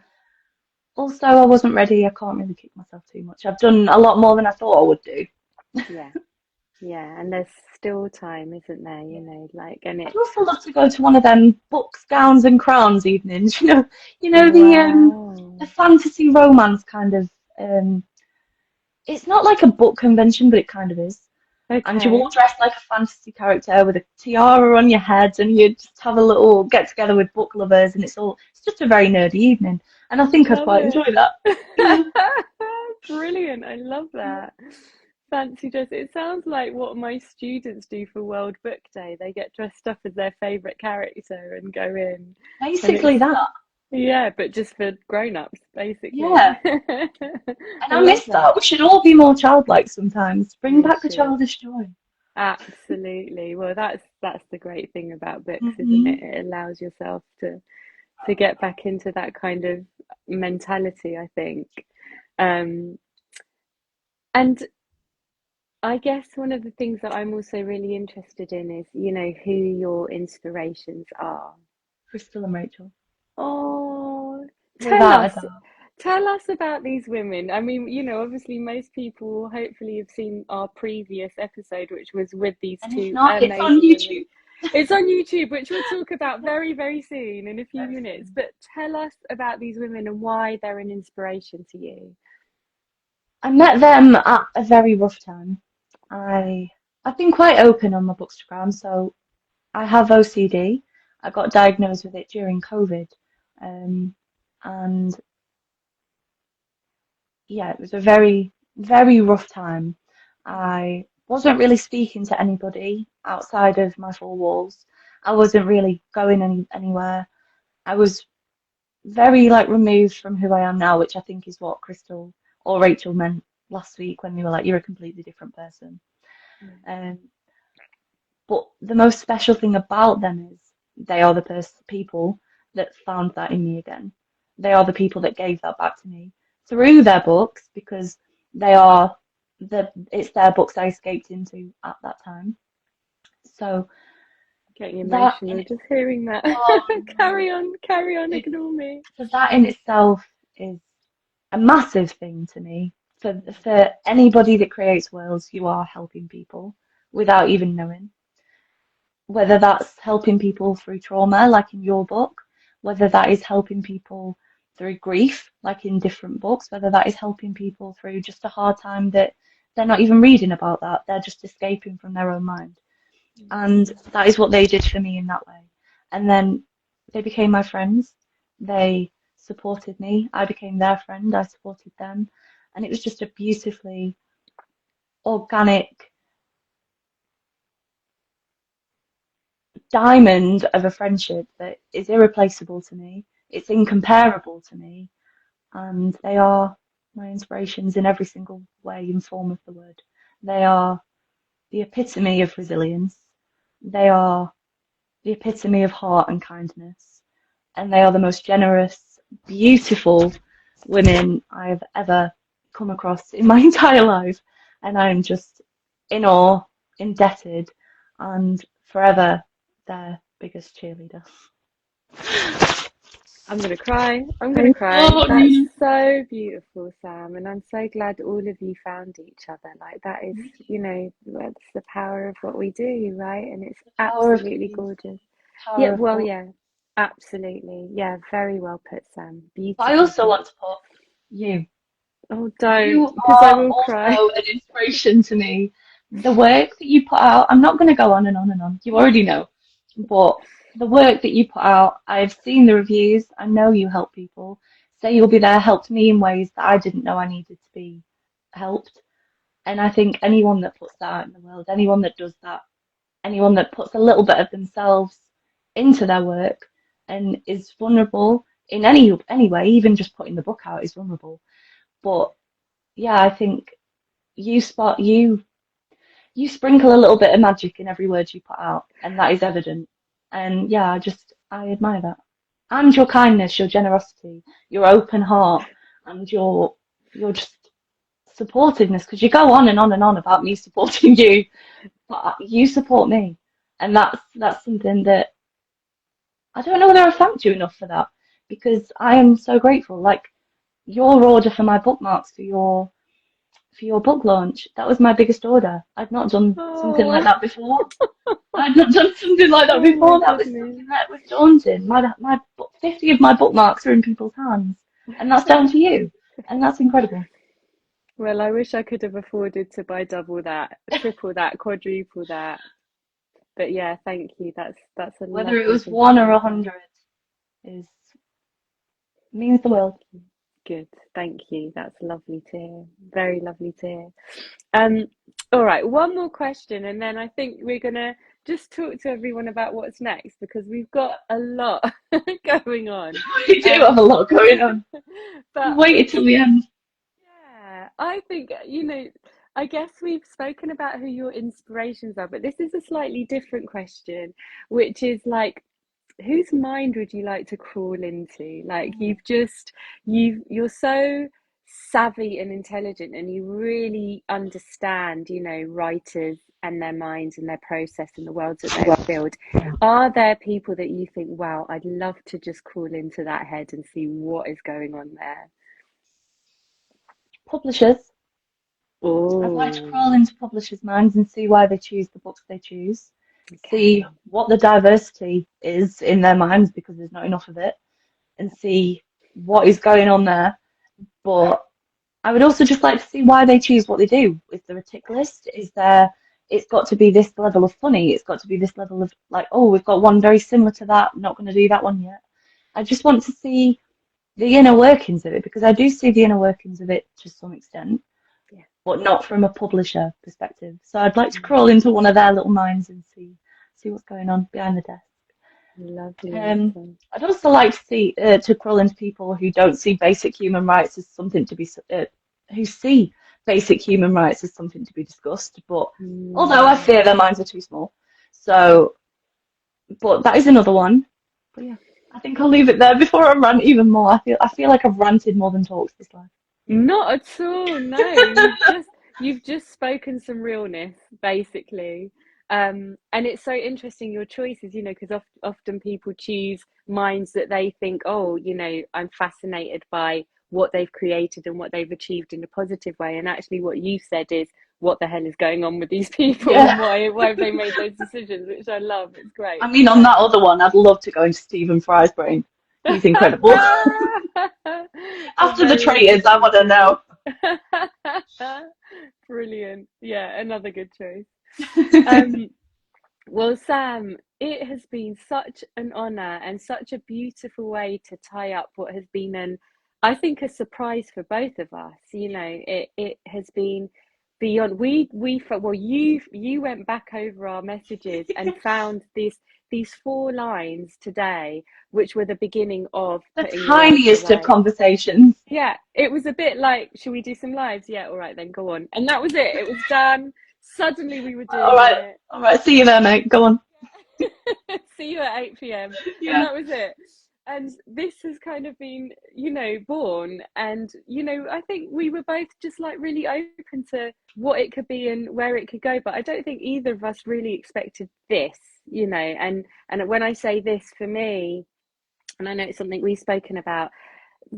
also, I wasn't ready. I can't really kick myself too much. I've done a lot more than I thought I would do. Yeah. Yeah. And there's still time, isn't there? Yeah. Like, and I'd it, also love to go to one of them books, gowns, and crowns evenings. The wow. fantasy romance kind of. Um, it's not like a book convention, but it kind of is. And you all Okay. dress like a fantasy character with a tiara on your head, and you just have a little get together with book lovers, and it's just a very nerdy evening. And I think I'd Love quite enjoy that. it. Brilliant. I love that. Fancy dress. It sounds like what my students do for World Book Day. They get dressed up as their favorite character and go in. And it's, Basically that. yeah, but just for grown-ups, basically. Yeah. I And I love miss that. that. We should all be more childlike sometimes. Bring We back the should. childish joy. Absolutely. Well, that's the great thing about books, isn't Hmm. it? It allows yourself to get back into that kind of mentality, I think. Um, and I guess one of the things that I'm also really interested in is, who your inspirations are. Crystal and Rachel. Oh, tell Without a us, doubt. tell us about these women. I mean, obviously most people hopefully have seen our previous episode, which was with these And if two not, it's on amazing women. YouTube. It's on YouTube, which we'll talk about very, very soon in a few Very minutes. soon. But tell us about these women and why they're an inspiration to you. I met them at a very rough time. I've been quite open on my Bookstagram, so I have OCD. I got diagnosed with it during COVID. Um, and yeah, it was a very, very rough time. I wasn't really speaking to anybody outside of my four walls. I wasn't really going anywhere. I was very like removed from who I am now, which I think is what Crystal or Rachel meant last week when they were like, "You're a completely different person." Um, but the most special thing about them is they are the people that found that in me again. They are the people that gave that back to me through their books, because they are it's their books I escaped into at that time. So Getting that in emotional just hearing that. oh, Carry on, it, ignore me. so that in itself is a massive thing to me. For anybody that creates worlds, you are helping people without even knowing. Whether that's helping people through trauma, like in your book, whether that is helping people through grief, like in different books, whether that is helping people through just a hard time that they're not even reading about that, they're just escaping from their own mind. And that is what they did for me in that way. And then they became my friends. They supported me. I became their friend. I supported them. And it was just a beautifully organic diamond of a friendship that is irreplaceable to me. It's incomparable to me. And they are my inspirations in every single way and form of the word. They are the epitome of resilience. They are the epitome of heart and kindness. And they are the most generous, beautiful women I've ever come across in my entire life. And I'm just in awe, indebted, and forever their biggest cheerleader. I'm gonna cry. I'm gonna I cry. know, That's Nina. so beautiful, Sam, and I'm so glad all of you found each other. Like that is, that's the power of what we do, right? And it's The power of absolutely community, gorgeous. Yeah, power of well, book. yeah, absolutely. Yeah, very well put, Sam. But I Beautifully also put. want to put you. Oh, You don't, because I are will cry. also an inspiration to me. The work that you put out, I'm not going to go on and on and on. You already know. But the work that you put out, I've seen the reviews. I know you help people. say you'll be there helped me in ways that I didn't know I needed to be helped. And I think anyone that puts that out in the world, anyone that does that, anyone that puts a little bit of themselves into their work and is vulnerable in any way, even just putting the book out is vulnerable. But yeah, I think you sprinkle a little bit of magic in every word you put out, and that is evident. And yeah, I admire that. And your kindness, your generosity, your open heart, and your just supportiveness, because you go on and on and on about me supporting you, but you support me. And that's something that I don't know whether I've thanked you enough for that, because I am so grateful. Like your order for my bookmarks for your book launch, that was my biggest order. I'd not done something like Oh, that before. I'd not done something like that oh my before. That was goodness. something that was daunting. 50 of my bookmarks are in people's hands, and that's down to you, and that's incredible. Well, I wish I could have afforded to buy double that, triple that, quadruple that. But yeah, thank you. That's a Whether it lovely was thing to one or say. 100 is means the Thank world. you. Good. Thank you. That's lovely to hear. Very lovely to hear. Um, all right, one more question, and then I think we're gonna just talk to everyone about what's next because we've got a lot going on. We do have Um, a lot going on. We but waited till the end. yeah, I think, I guess we've spoken about who your inspirations are, but this is a slightly different question, which is like, whose mind would you like to crawl into? Like you're so savvy and intelligent and you really understand, writers and their minds and their process and the worlds that they've built. Are there people that you think, wow, I'd love to just crawl into that head and see what is going on there? Publishers. I'd like to Oh, crawl into publishers' minds and see why they choose the books they choose, see okay. what the diversity is in their minds because there's not enough of it, and see what is going on there. But I would also just like to see why they choose what they do. Is there a tick list? Is there, it's got to be this level of funny, it's got to be this level of like, oh, we've got one very similar to that, not going to do that one yet. I just want to see the inner workings of it because I do see the inner workings of it to some extent, Yeah. but not from a publisher perspective. So I'd like to crawl into one of their little minds and see what's going on behind the desk. Lovely, awesome. I'd also like to see to crawl into people who don't see basic human rights as something to be who see basic human rights as something to be discussed. But although I Mm. fear their minds are too small, so but that is another one. But yeah, I think I'll leave it there before I rant even more. I feel like I've ranted more than talked this life. Not at all. No, you've just spoken some realness, basically. And it's so interesting your choices, because often people choose minds that they think, oh, I'm fascinated by what they've created and what they've achieved in a positive way. And actually, what you said is, what the hell is going on with these people and Yeah. why have they made those decisions? Which I love. It's great. I mean, on that other one, I'd love to go into Stephen Fry's brain. He's incredible. A After the very traitors, I original want to know. choice. Brilliant. Yeah, another good choice. Um, well, Sam, it has been such an honor and such a beautiful way to tie up what has been I think, a surprise for both of us. It has been beyond. Well, you went back over our messages and found these four lines today, which were the beginning of The putting your work tiniest of away. conversations. Yeah, it was a bit like, should we do some lives? Yeah, all right, then go on. And that was it. It was done. Suddenly we were All doing right, it. all right. See you there, mate. Go on. See you at 8 p.m. And Yeah. that was it. And this has kind of been, born. And, I think we were both just like really open to what it could be and where it could go. But I don't think either of us really expected this, and when I say this for me, and I know it's something we've spoken about,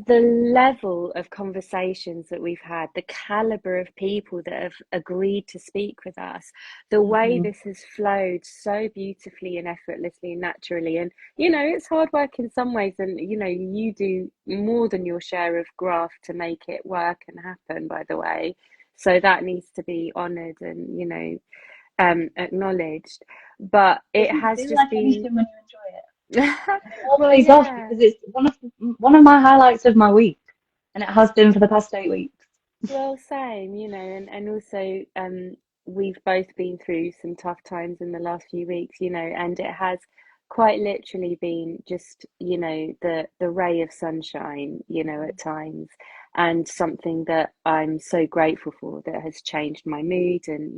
the level of conversations that we've had, the caliber of people that have agreed to speak with us, the way Hmm. this has flowed so beautifully and effortlessly and naturally. And, it's hard work in some ways. And, you do more than your share of graft to make it work and happen, by the way. So that needs to be honoured and, acknowledged. But it Doesn't has feel just like been, anything when you enjoy it. And it all Well, pays off yeah. because it's one of my highlights of my week, and it has been for the past 8 weeks. Well, same, and also we've both been through some tough times in the last few weeks, and it has quite literally been just, the ray of sunshine, at times, and something that I'm so grateful for that has changed my mood and,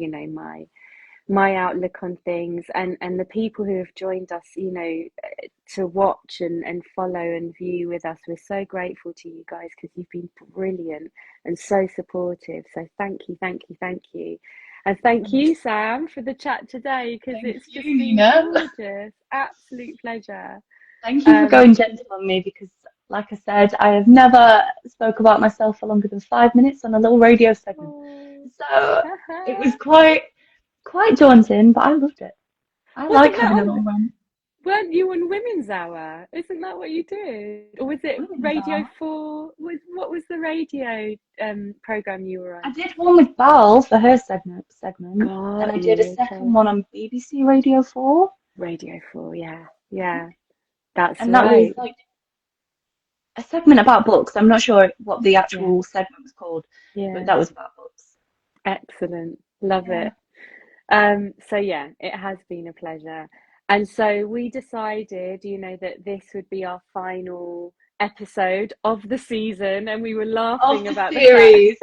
my outlook on things, and the people who have joined us, to watch and follow and view with us. We're so grateful to you guys because you've been brilliant and so supportive. So thank you, thank you, thank you. And thank you, Sam, for the chat today because Thank it's just you, been Nina. gorgeous. Absolute pleasure. Thank you for Um, going gentle on me because, like I said, I have never spoke about myself for longer than 5 minutes on a little radio segment. oh. So it was quite daunting, but I loved it. I like Wasn't that having a on? little run. Weren't you on Women's Hour? Isn't that what you did? Or was it Women's Radio Hour. 4? What was the radio program you were I on? did one with Val for her segment, and Got I did a you. second Okay. one on BBC Radio 4, Radio 4, yeah. Yeah. That's and that was right. like a segment about books. I'm not sure what the Yeah. actual segment was called, but Yeah. that was about books. Excellent. Love Yeah. it. So yeah, it has been a pleasure. And so we decided, that this would be our final episode of the season, and we were Of laughing the about the fact series.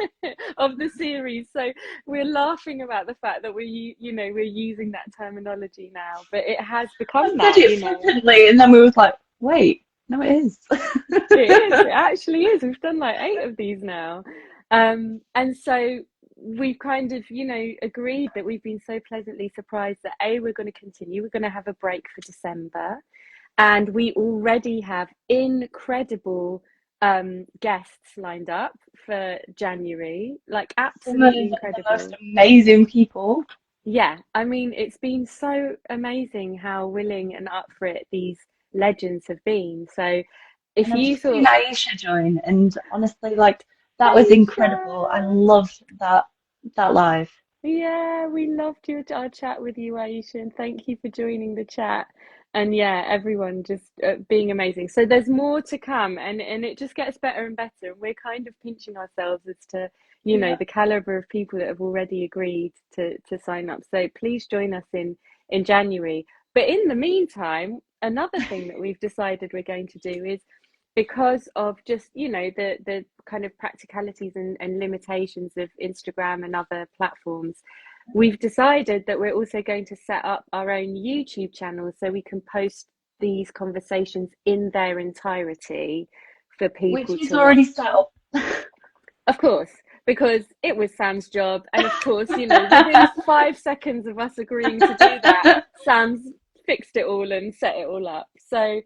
of the series. So we're laughing about the fact that we're using that terminology now, but it has I become said that, it flippantly, and then we was like, wait, no, it is. It is. It actually is. We've done like 8 of these now. And so we've kind of, agreed that we've been so pleasantly surprised that A, we're going to continue. We're going to have a break for December. And we already have incredible guests lined up for January, like Some of absolutely the most incredible. amazing people. Yeah, I mean, it's been so amazing how willing and up for it these legends have been. So And if I've you just seen thought, Aisha join, and honestly, like that was Aisha. incredible. I loved that live. Yeah, we loved our chat with you, Aisha, and thank you for joining the chat. And yeah, everyone just being amazing. So there's more to come, and it just gets better and better. And we're kind of pinching ourselves as to, Yeah. the caliber of people that have already agreed to sign up. So please join us in January. But in the meantime, another thing that we've decided we're going to do is because of just the kind of practicalities and limitations of Instagram and other platforms, we've decided that we're also going to set up our own YouTube channel so we can post these conversations in their entirety for Which people is to already watch. set up. Of course, because it was Sam's job. And of course, within 5 seconds of us agreeing to do that, Sam's fixed it all and set it all up. So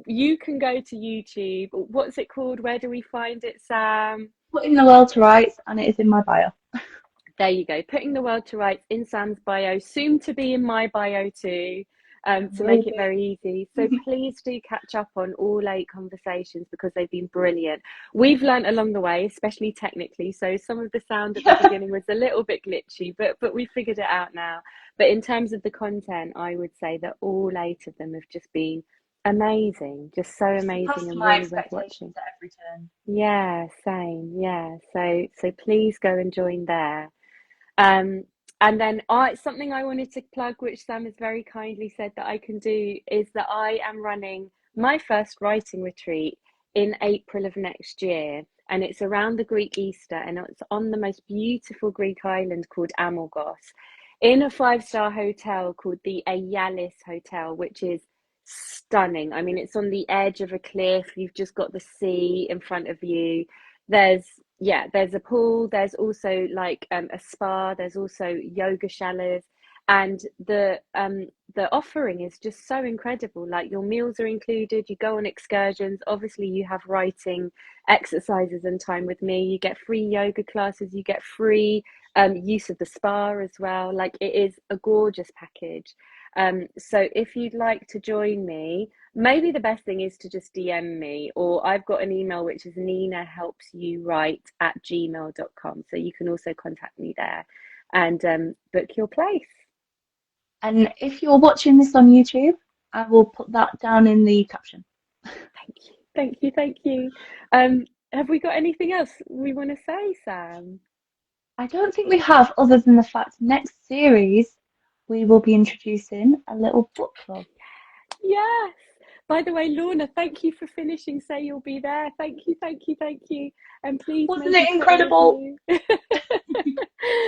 you can go to YouTube. What's it called? Where do we find it, Sam? Putting the world to rights, and it is in my bio. There you go. Putting the world to rights in Sam's bio, soon to be in my bio too, to Will make it be. very easy. So please do catch up on all 8 conversations because they've been brilliant. We've learnt along the way, especially technically. So some of the sound at the beginning was a little bit glitchy, but we figured it out now. But in terms of the content, I would say that all 8 of them have just been amazing, just so amazing Surpassed and my really worth watching. expectations at every turn. Yeah, same. Yeah. So please go and join there. Um, and then something I wanted to plug, which Sam has very kindly said that I can do, is that I am running my first writing retreat in April of next year. And it's around the Greek Easter, and it's on the most beautiful Greek island called Amorgos, in a 5-star hotel called the Aialis Hotel, which is stunning. I mean, it's on the edge of a cliff. You've just got the sea in front of you. There's a pool. There's also like a spa. There's also yoga chalets, and the offering is just so incredible. Like your meals are included. You go on excursions. Obviously, you have writing exercises and time with me. You get free yoga classes. You get free use of the spa as well. Like it is a gorgeous package. So if you'd like to join me, maybe the best thing is to just DM me, or I've got an email which is ninahelpsyouwrite@gmail.com. So you can also contact me there and book your place. And if you're watching this on YouTube, I will put that down in the caption. Thank you, thank you, thank you. Have we got anything else we want to say, Sam? I don't think we have, other than the fact next series we will be introducing a little book club. Yes. By the way, Lorna, thank you for finishing Say You'll Be There. Thank you, thank you, thank you. And please Wasn't maybe it put a incredible? review.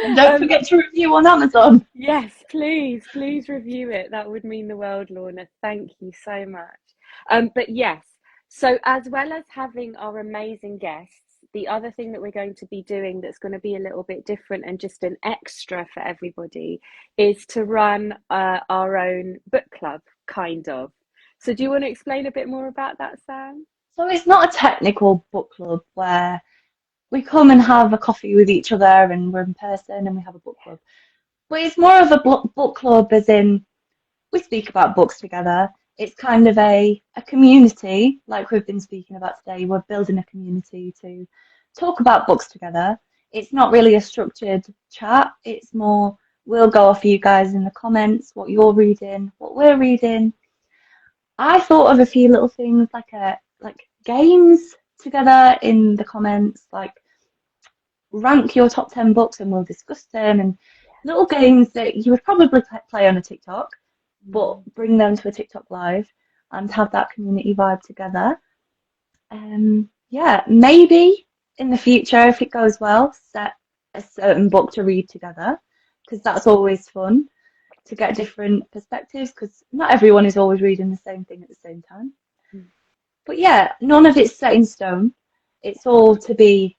And don't um, forget to review on Amazon. yes, please review it. That would mean the world, Lorna. Thank you so much. But yes, so as well as having our amazing guests, the other thing that we're going to be doing that's going to be a little bit different and just an extra for everybody is to run our own book club, kind of. So, do you want to explain a bit more about that, Sam? So it's not a technical book club where we come and have a coffee with each other and we're in person and we have a book club. But it's more of a book club as in we speak about books together. It's kind of a community, like we've been speaking about today. We're building a community to talk about books together. It's not really a structured chat. It's more we'll go off you guys in the comments, what you're reading, what we're reading. I thought of a few little things like games together in the comments, like rank your top 10 books and we'll discuss them, and little games that you would probably play on a TikTok, but bring them to a TikTok live and have that community vibe together. Yeah, maybe in the future, if it goes well, set a certain book to read together, because that's always fun to get different perspectives, because not everyone is always reading the same thing at the same time. But yeah, none of it's set in stone. It's all to be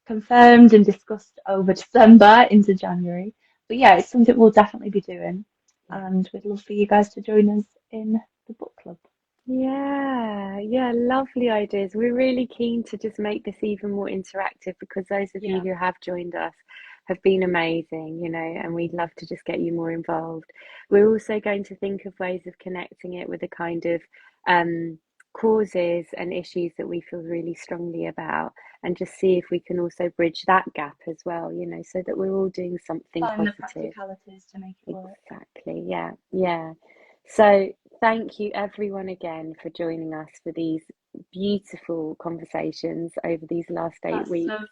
confirmed and discussed over December into January. But yeah, it's something we'll definitely be doing. And we'd love for you guys to join us in the book club. Yeah, lovely ideas. We're really keen to just make this even more interactive because those of you Yeah, who have joined us have been amazing, and we'd love to just get you more involved. We're also going to think of ways of connecting it with the kind of causes and issues that we feel really strongly about, and just see if we can also bridge that gap as well, so that we're all doing something find the positive. practicalities to make it work. Exactly. Yeah. Yeah. So thank you everyone again for joining us for these beautiful conversations over these last eight That's so weeks. true.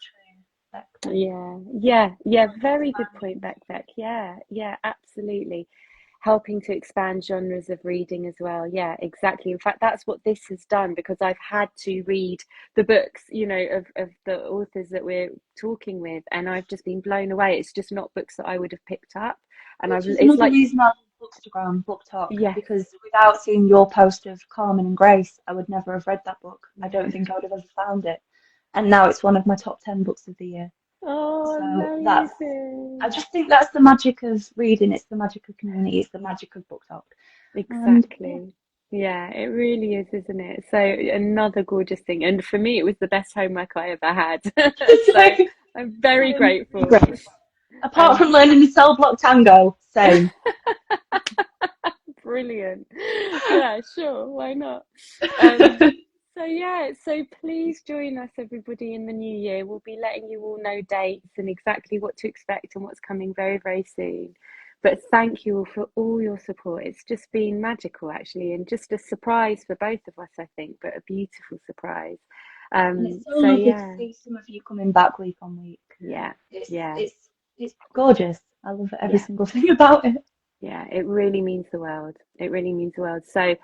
Beck. Yeah. Helping to Very good expand point, genres. Beck. Yeah, absolutely. Helping to expand genres of reading as well. Yeah, exactly. In fact, that's what this has done because I've had to read the books, of the authors that we're talking with, and I've just been blown away. It's just not books that I would have picked up. And Which is it's another like, reason I love Bookstagram, Book Talk, yes, because without seeing your post of Carmen and Grace, I would never have read that book. I don't yeah. think I would have ever found it. And now it's one of my top 10 books of the year. Oh, So I amazing. just think that's the magic of reading. It's the magic of community. It's the magic of Book Talk. And yeah, Exactly. Yeah, it really is, isn't it? So another gorgeous thing. And for me, it was the best homework I ever had. So I'm very same. grateful. Apart Um, from learning the cell block tango, same. Brilliant. Yeah, sure. Why not? Um, so please join us, everybody, in the new year. We'll be letting you all know dates and exactly what to expect and what's coming very, very soon. But thank you all for all your support. It's just been magical, actually, and just a surprise for both of us, I think, but a beautiful surprise. And it's so So lovely to yeah, see some of you coming back week on week. yeah, It's yeah, it's it's gorgeous. I love every yeah. single thing about it. Yeah, it really means the world. It really means the world. So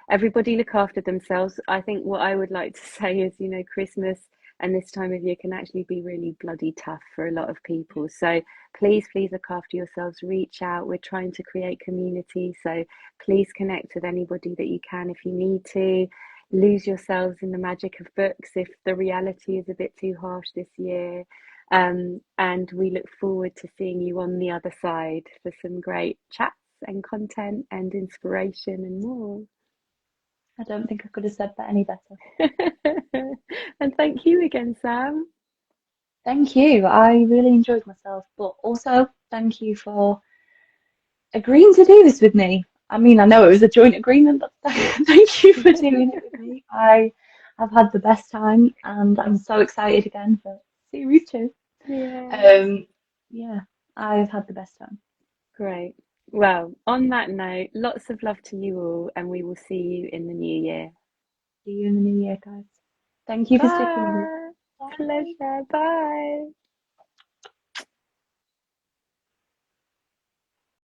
everybody look after themselves. I think what I would like to say is, Christmas and this time of year can actually be really bloody tough for a lot of people. So please look after yourselves. Reach out. We're trying to create community. So please connect with anybody that you can if you need to. Lose yourselves in the magic of books if the reality is a bit too harsh this year. And we look forward to seeing you on the other side for some great chats and content and inspiration and more. I don't think I could have said that any better. And thank you again, Sam. Thank you. I really enjoyed myself, but also thank you for agreeing to do this with me. I mean, I know it was a joint agreement, but thank you for doing it with me. I have had the best time, and I'm so excited again for series two. Yeah, Um, yeah, I've had the best time. great. Well, on that note, lots of love to you all, and we will see you in the new year. See you in the new year, guys. Thank you for sticking with us. Bye. Bye. Pleasure. Bye.